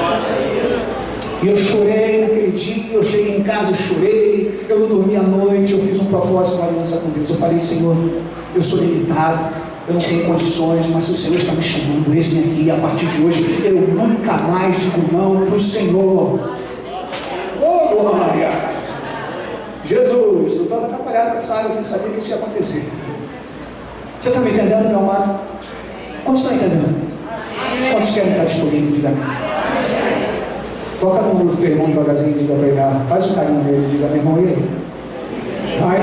E eu chorei naquele dia, eu cheguei em casa e chorei, eu não dormi à noite, eu fiz um propósito, uma aliança com Deus. Eu falei: Senhor, eu sou limitado, eu não tenho condições, mas se o Senhor está me chamando, eis-me aqui, a partir de hoje, eu nunca mais digo não para o Senhor. Oh, glória! Jesus, eu estava atrapalhado com essa área, eu nem sabia que isso ia acontecer. Você está me entendendo, meu amado? Quantos estão entendendo? Quantos querem estar disponíveis? Diga amém. Toca no ombro do teu irmão devagarzinho e diga para ele: faz um carinho nele, diga: meu irmão, e aí? Vai.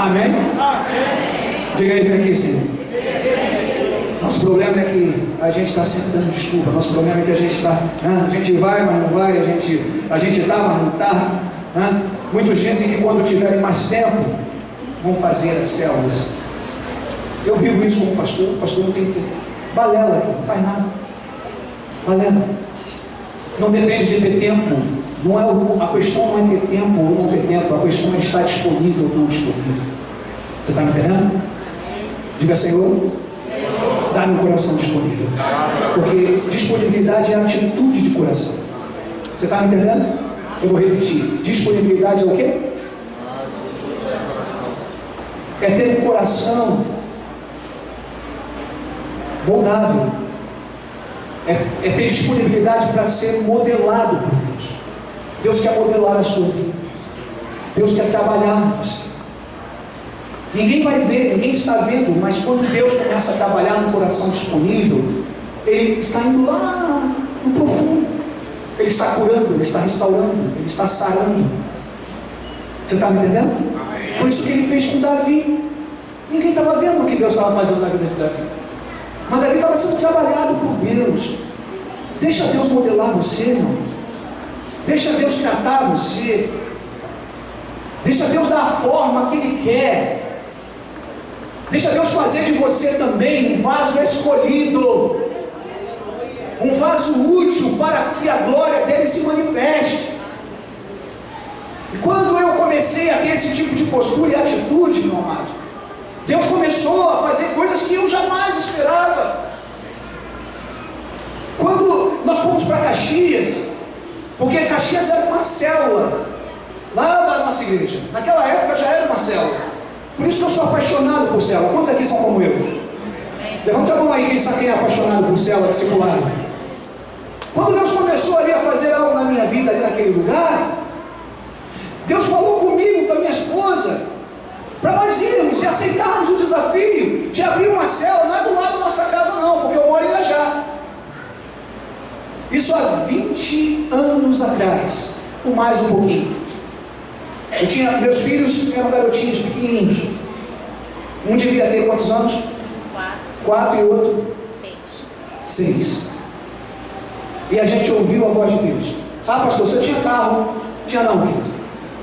Amém? Diga aí, vem aqui, sim. Nosso problema é que a gente está sempre dando desculpa. Nosso problema é que a gente está, a gente vai, mas não vai, a gente está, mas não está. Muitos dizem que quando tiverem mais tempo, vão fazer as células. Eu vivo isso como pastor. O pastor não tem tempo. Balela aqui, não faz nada. Balela. Não depende de ter tempo. Não é, a questão não é ter tempo ou não ter tempo. A questão é estar disponível ou não disponível. Você está me entendendo? Diga: Senhor, dá-me um coração disponível. Porque disponibilidade é a atitude de coração. Você está me entendendo? Eu vou repetir: disponibilidade é o quê? É ter um coração moldável. É ter disponibilidade para ser modelado por Deus. Deus quer modelar a sua vida. Deus quer trabalhar em você. Ninguém vai ver, ninguém está vendo, mas quando Deus começa a trabalhar no coração disponível, Ele está indo lá no profundo. Ele está curando, Ele está restaurando, Ele está sarando. Você está me entendendo? Foi isso que Ele fez com Davi. Ninguém estava vendo o que Deus estava fazendo na vida de Davi. Mas Davi estava sendo trabalhado por Deus. Deixa Deus modelar você, irmão. Deixa Deus tratar você. Deixa Deus dar a forma que Ele quer. Deixa Deus fazer de você também um vaso escolhido, um vaso útil para que a glória dele se manifeste. E quando eu comecei a ter esse tipo de postura e atitude, meu amado, Deus começou a fazer coisas que eu jamais esperava. Quando nós fomos para Caxias, porque Caxias era uma célula lá da nossa igreja, naquela época já era uma célula. Por isso que eu sou apaixonado por célula. Quantos aqui são como eu? Levante a mão aí, quem sabe quem é apaixonado por célula discipulada. Quando Deus começou ali a fazer algo na minha vida, ali naquele lugar, Deus falou comigo, com a minha esposa, para nós irmos e aceitarmos o desafio de abrir uma célula. Não é do lado da nossa casa não, atrás, por mais um pouquinho. Meus filhos eram garotinhos pequenininhos. Um devia ter quantos anos? 4 e o outro? 6. E a gente ouviu a voz de Deus. Ah, pastor, você tinha carro? Tinha não, querido.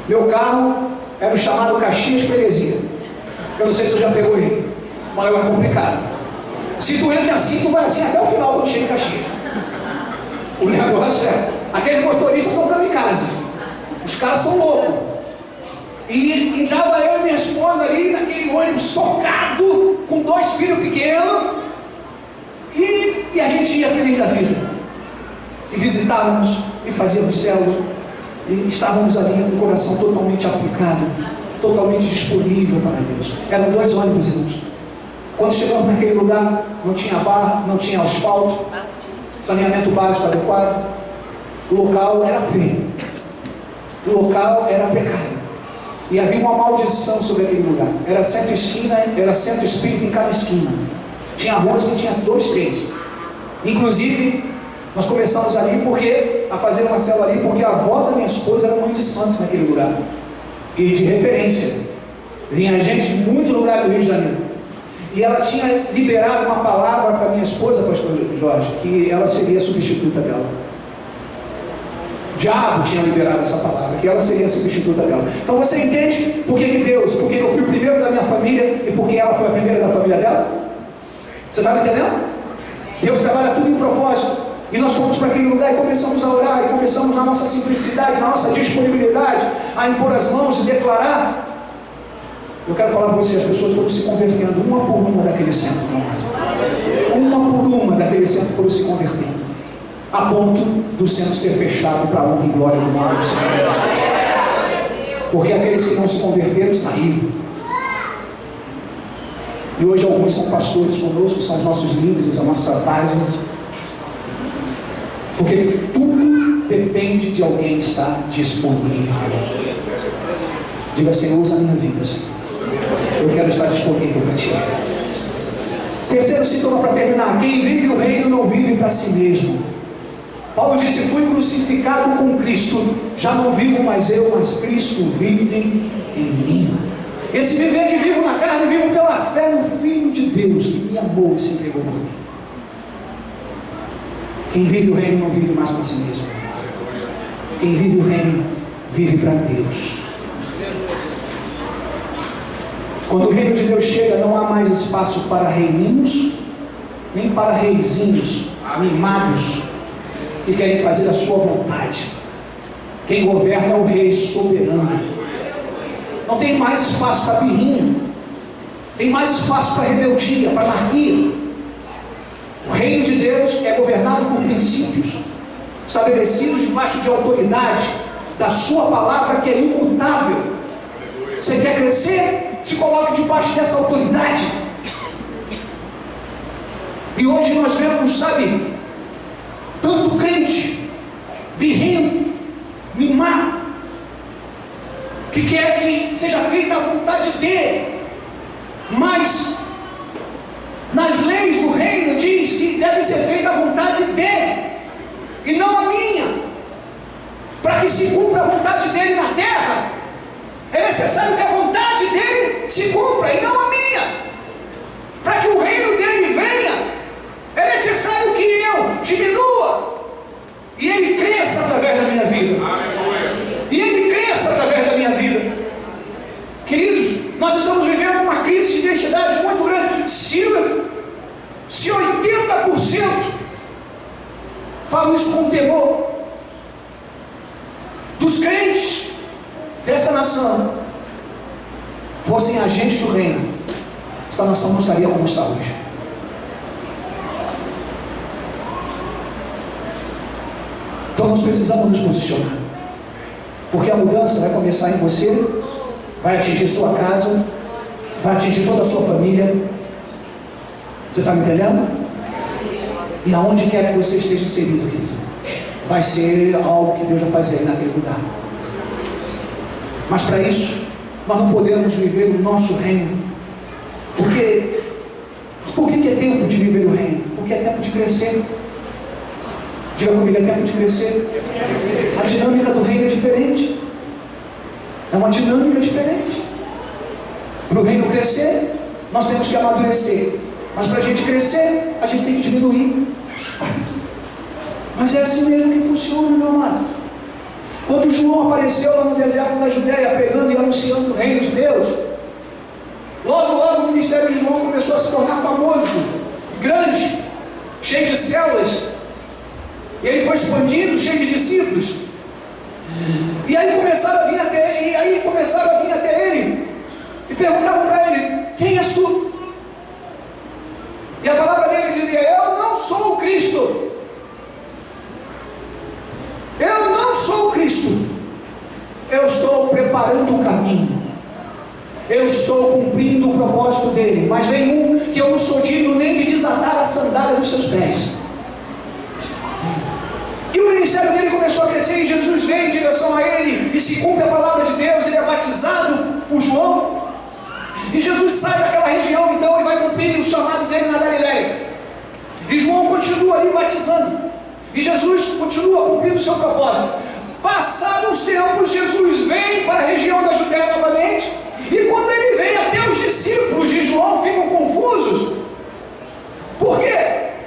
Meu carro era o chamado Caxias Freguesia. Eu não sei se você já pegou ele, mas é complicado. Se tu entra assim, tu vai assim até o final quando chega em Caxias. O negócio é, aqueles motoristas são kamikaze. Os caras são loucos. E estava eu e minha esposa ali naquele ônibus socado, com 2 filhos pequenos, e a gente ia feliz da vida. E visitávamos, e fazíamos célula, e estávamos ali com o coração totalmente aplicado, totalmente disponível para Deus. Eram 2 ônibus, irmãos. Quando chegamos naquele lugar, não tinha barra, não tinha asfalto, saneamento básico adequado, o local era feio, o local era precário. E havia uma maldição sobre aquele lugar. Era centro esquina, era centro espírita em cada esquina. Tinha ruas que tinha 2, 3. Inclusive, nós começamos ali a fazer uma célula ali, porque a avó da minha esposa era mãe de santo naquele lugar. E de referência. Vinha gente de muito lugar do Rio de Janeiro. E ela tinha liberado uma palavra para minha esposa, pastor Jorge, que ela seria substituta dela. O diabo tinha liberado essa palavra, que ela seria a substituta dela. Então você entende por que Deus, porque eu fui o primeiro da minha família e porque ela foi a primeira da família dela? Você está me entendendo? Deus trabalha tudo em propósito. E nós fomos para aquele lugar e começamos a orar, e começamos na nossa simplicidade, na nossa disponibilidade, a impor as mãos e declarar. Eu quero falar para você, as pessoas foram se convertendo uma por uma daquele centro, uma por uma daquele centro foram se convertendo, a ponto do centro ser fechado para a honra e glória do nome do Senhor Jesus. Porque aqueles que não se converteram saíram. E hoje alguns são pastores conosco, são os nossos líderes, a nossa base. Porque tudo depende de alguém estar disponível. Diga, Senhor, usa a minha vida, Senhor. Eu quero estar disponível para ti. Terceiro sintoma para terminar: quem vive o reino não vive para si mesmo. Paulo disse: fui crucificado com Cristo, já não vivo mais eu, mas Cristo vive em mim. Esse viver que vivo na carne, vivo pela fé no Filho de Deus, que me amou e se entregou por mim. Quem vive o reino não vive mais para si mesmo. Quem vive o reino vive para Deus. Quando o reino de Deus chega, não há mais espaço para reininhos, nem para reizinhos mimados que querem fazer a sua vontade. Quem governa é o rei soberano. Não tem mais espaço para birrinha, tem mais espaço para rebeldia, para anarquia. O reino de Deus é governado por princípios estabelecidos debaixo de autoridade da sua palavra, que é imutável. Você quer crescer? Se coloque debaixo dessa autoridade. E hoje nós vemos, sabe, tanto crente birrento, mimado, que quer que seja feita a vontade dele, mas nas leis do reino diz que deve ser feita a vontade dele e não a minha. Para que se cumpra a vontade dele na terra, é necessário que a vontade dele se cumpra e não a minha. Para que o reino dele venha, é necessário que eu diminua e ele cresça através da minha vida. E ele cresça através da minha vida. Queridos, nós estamos vivendo uma crise de identidade muito grande. Se 80%, falo isso com temor, dos crentes dessa nação fossem agentes do reino, essa nação não estaria como está hoje. Então nós precisamos nos posicionar, porque a mudança vai começar em você, vai atingir sua casa, vai atingir toda a sua família. Você está me entendendo? E aonde quer que você esteja inserido, querido, vai ser algo que Deus vai fazer naquele lugar. Mas para isso, nós não podemos viver o nosso reino. Por que é tempo de viver o reino? Porque é tempo de crescer. Diga comigo, é tempo de crescer. A dinâmica do reino é diferente. É uma dinâmica diferente. Para o reino crescer, nós temos que amadurecer. Mas para a gente crescer, a gente tem que diminuir. Mas é assim mesmo que funciona, meu amado. Quando João apareceu lá no deserto da Judéia, pregando e anunciando o reino de Deus, logo o ministério de João começou a se tornar famoso, grande, cheio de células. E ele foi expandindo, cheio de discípulos. E aí começaram a vir até ele e perguntavam para ele: quem és tu? E a palavra dele dizia: eu não sou o Cristo. Eu não sou o Cristo. Eu estou preparando o caminho. Eu estou cumprindo o propósito dele. Mas vem um que eu não sou digno nem de desatar a sandália dos seus pés. E o ministério dele começou a crescer, e Jesus veio em direção a ele, e se cumpre a palavra de Deus. Ele é batizado por João, e Jesus sai daquela região então e vai cumprir o chamado dele na Galileia. E João continua ali batizando, e Jesus continua cumprindo o seu propósito. Passados os tempos, Jesus vem para a região da Judéia novamente, e quando ele vem, até os discípulos de João ficam confusos. Por quê?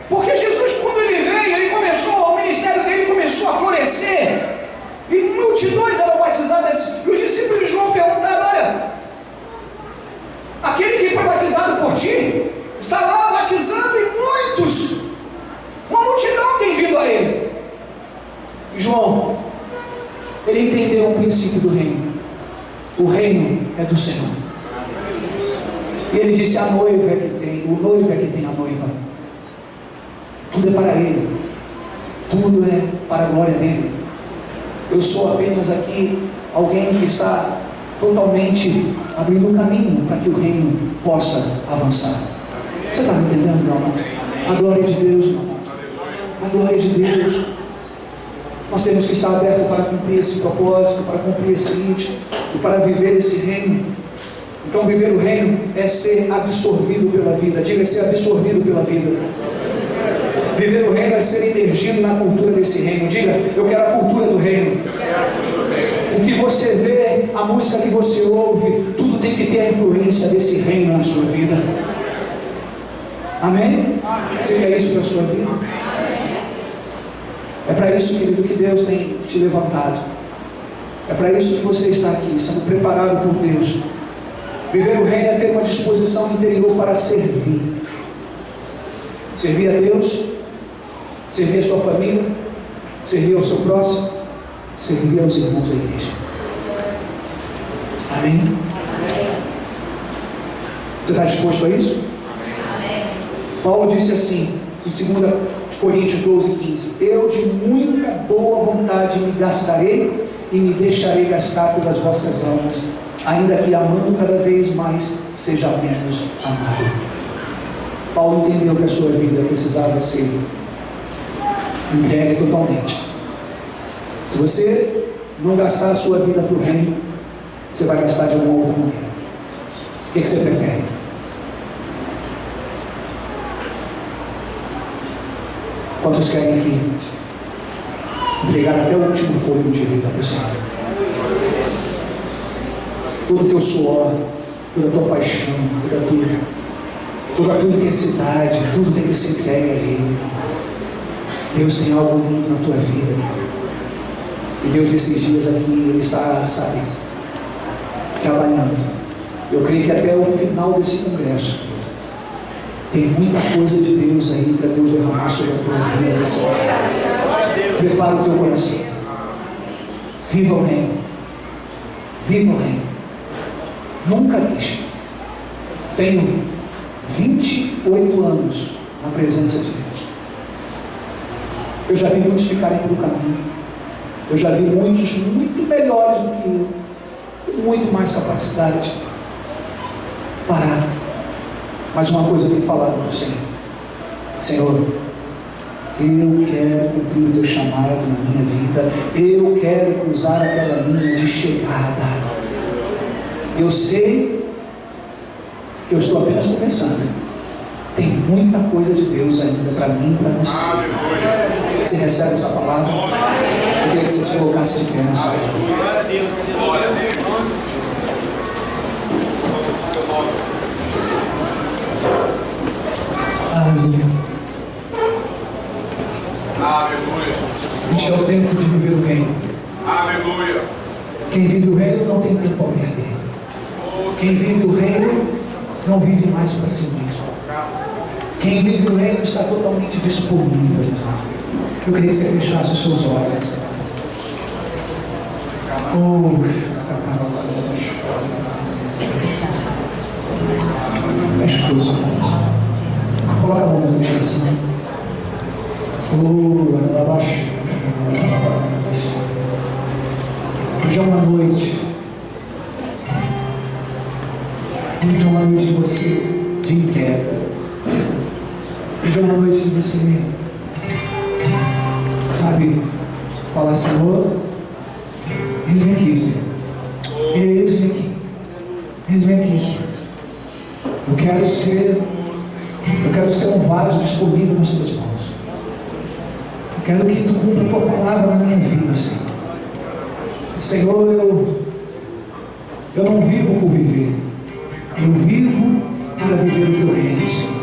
Porque Jesus, quando ele veio, o ministério dele começou a florescer, e multidões eram batizadas, e os discípulos de João perguntaram: olha, aquele que foi batizado por ti, está lá batizando, e muitos, uma multidão tem vindo a ele. E João, ele entendeu o princípio do reino. O reino é do Senhor. E ele disse: a noiva é que tem, o noivo é que tem a noiva. Tudo é para ele. Tudo é para a glória dele. Eu sou apenas aqui alguém que está totalmente abrindo um caminho para que o reino possa avançar. Você está me entendendo, meu amor? A glória de Deus, meu amor. A glória de Deus. Nós temos que estar abertos para cumprir esse propósito, para cumprir esse ritmo e para viver esse reino. Então, viver o reino é ser absorvido pela vida. Diga: ser absorvido pela vida. Viver o reino é ser imergido na cultura desse reino. Diga: eu quero a cultura do reino. O que você vê, a música que você ouve, tudo tem que ter a influência desse reino na sua vida. Amém? Você quer isso para a sua vida? É para isso, querido, que Deus tem te levantado. É para isso que você está aqui, sendo preparado por Deus. Viver o reino é ter uma disposição interior para servir. Servir a Deus, servir a sua família, servir ao seu próximo, servir aos irmãos da igreja. Amém? Você está disposto a isso? Amém. Paulo disse assim, em 2 Coríntios 12:15: eu de muita boa vontade me gastarei e me deixarei gastar pelas vossas almas, ainda que amando cada vez mais, seja menos amado. Paulo entendeu que a sua vida precisava ser entregue totalmente. Se você não gastar a sua vida para o reino, você vai gastar de alguma outra maneira. O que você prefere? Quantos querem aqui entregar até o último fôlego de vida para o Senhor? Todo o teu suor, toda a tua paixão, toda a tua intensidade, tudo tem que ser entregue a Ele. Deus tem algo lindo na tua vida. E Deus, nesses dias aqui, Ele está, sabe, trabalhando. Eu creio que até o final desse congresso tem muita coisa de Deus aí para Deus derramar sobre a tua vida nessa hora. Prepara o teu coração. Viva o reino. Viva o reino. Nunca deixe. Tenho 28 anos na presença de Deus. Eu já vi muitos ficarem pelo caminho. Eu já vi muitos muito melhores do que eu, com muito mais capacidade, parar. Mas uma coisa eu tenho falado para o Senhor: Senhor, eu quero cumprir o teu chamado na minha vida. Eu quero cruzar aquela linha de chegada. Eu sei que eu estou apenas começando. Tem muita coisa de Deus ainda para mim e para você. Você recebe essa palavra? Eu queria que você se colocasse de pé. Glória a Deus. Glória a Deus. Aleluia. Aleluia. Este é o tempo de viver o reino. Aleluia. Quem vive o reino não tem tempo a perder. Quem vive o reino não vive mais para si mesmo. Quem vive o reino está totalmente disponível. Eu queria que você fechasse os seus olhos. Feche os seus olhos. Coloca a mão no teu coração. Hoje é uma noite. Hoje é uma noite de você de entrega. Hoje é uma noite de você, sabe, falar: Senhor, eis-me aqui, Senhor. Eis-me aqui. Eis-me aqui, Senhor. Eu quero ser um vaso disponível nas tuas mãos. Eu quero que tu cumpra a tua palavra na minha vida, Senhor. Senhor, eu não vivo por viver. Eu vivo para viver o teu reino, Senhor.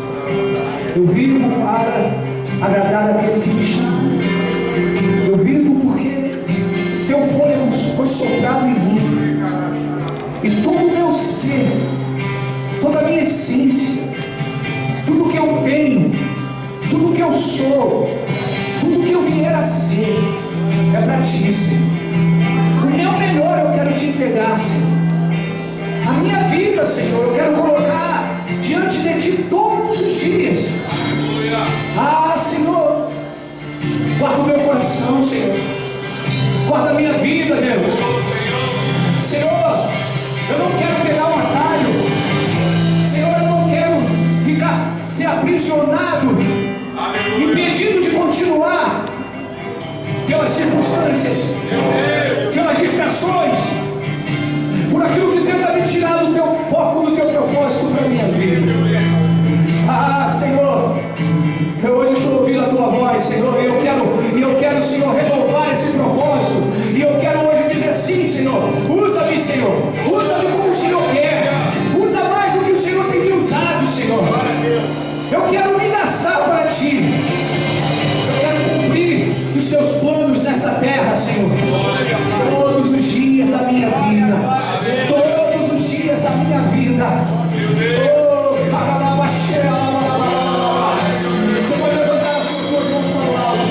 Eu vivo para agradar aquele que me chama. Eu vivo porque teu fôlego foi soprado em mim. E todo o meu ser, toda a minha essência, tudo que eu tenho, tudo que eu sou, tudo que eu vier a ser, é para ti, Senhor. O meu melhor eu quero te entregar, Senhor. A minha vida, Senhor, eu quero colocar diante de ti todos os dias. Ah, Senhor, guarda o meu coração, Senhor. Guarda a minha vida, Deus. Senhor, eu não quero pegar um atalho. Senhor, eu não quero ser aprisionado, impedido de continuar pelas circunstâncias, pelas distrações, por aquilo que tenta me tirar do teu foco, do teu propósito para a minha vida. Ah, Senhor, eu hoje estou ouvindo a tua voz, Senhor, e eu quero, Senhor, renovar esse propósito, e eu quero hoje dizer sim, Senhor, usa-me, Senhor, usa-me como o Senhor quer, usa mais do que o Senhor tem me usado, Senhor. Eu quero me gastar para ti, eu quero cumprir os teus planos nesta terra, Senhor, todos os dias da minha vida, todos os dias da minha vida. Oh, caralabaxeira. Você pode levantar as suas mãos para o alto.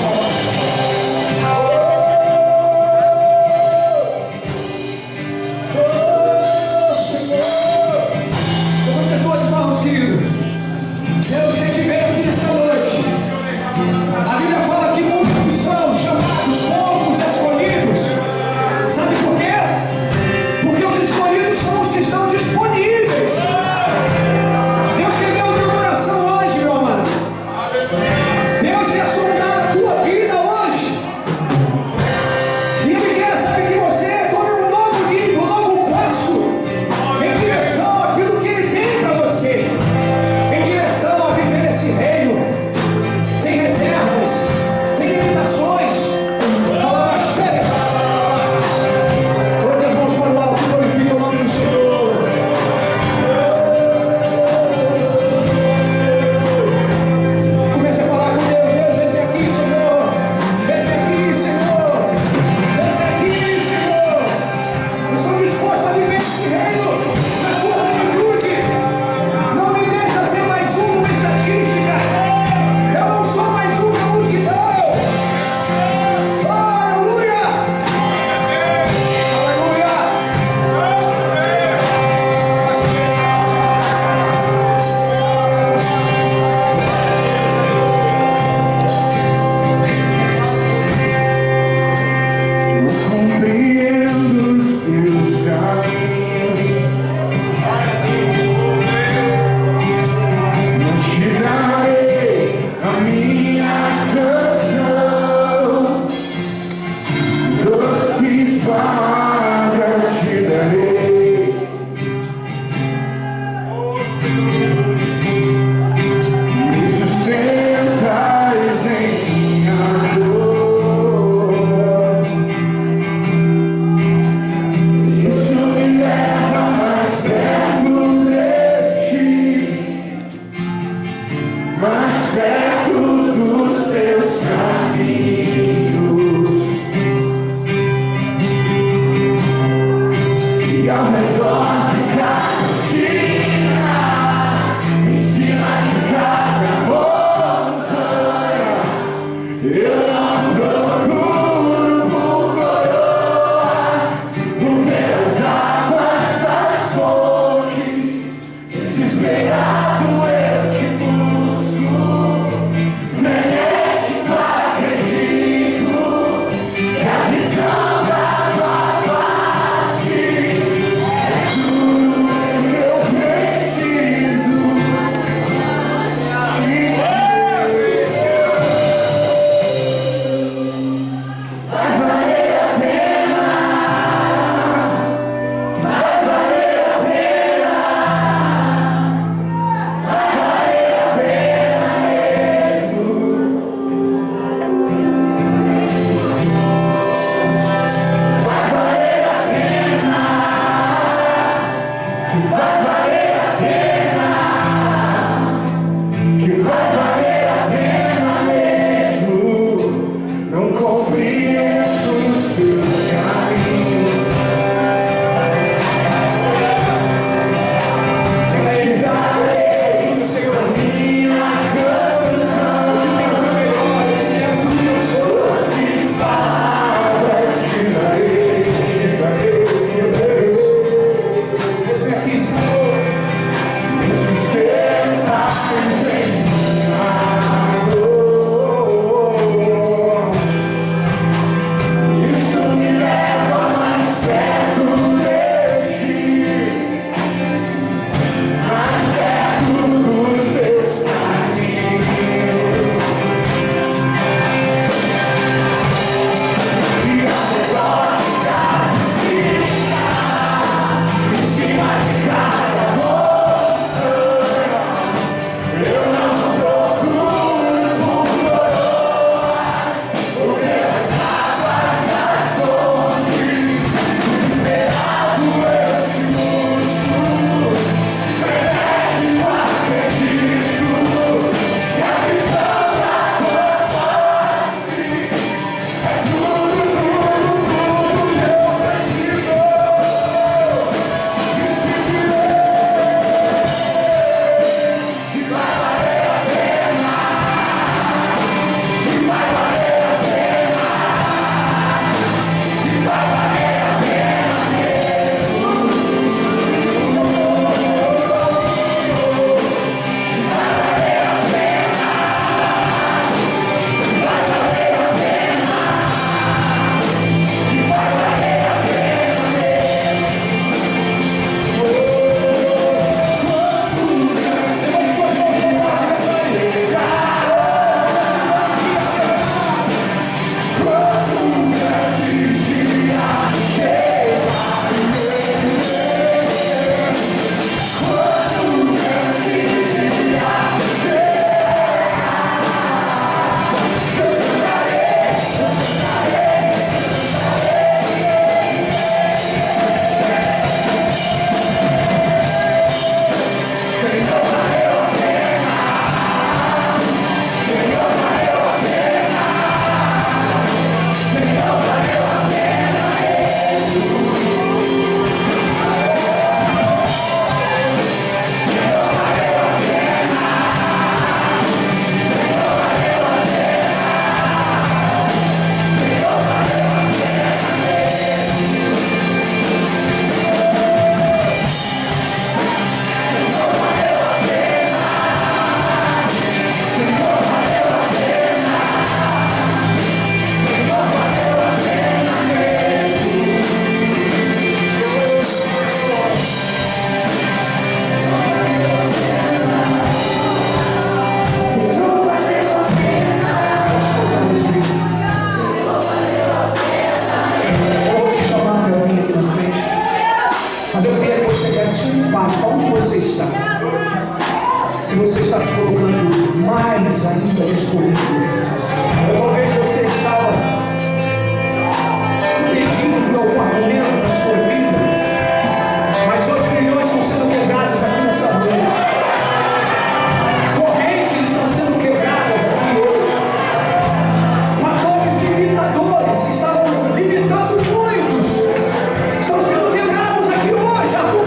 Estão sendo quebrados aqui hoje.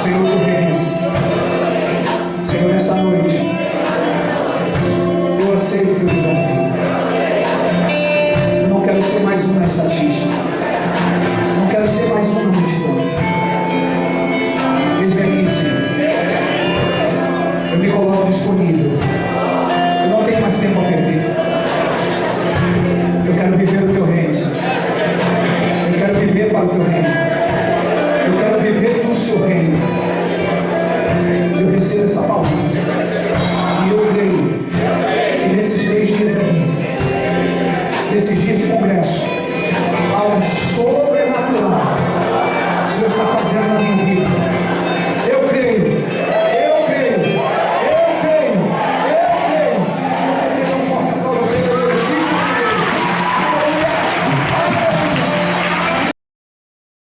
Senhor do reino. Senhor, nessa noite, eu aceito o teu desafio. Eu não quero ser mais um na estatística. Não quero ser mais um na multidão. Eis-me aqui, Senhor. Eu me coloco disponível. Eu não tenho mais tempo a perder. Eu quero viver o teu reino, Senhor. Eu quero viver para o teu reino. Eu quero viver no seu reino. Eu recebo essa palavra. E eu creio que nesses 3 dias aqui, nesses dias de congresso, há um sopro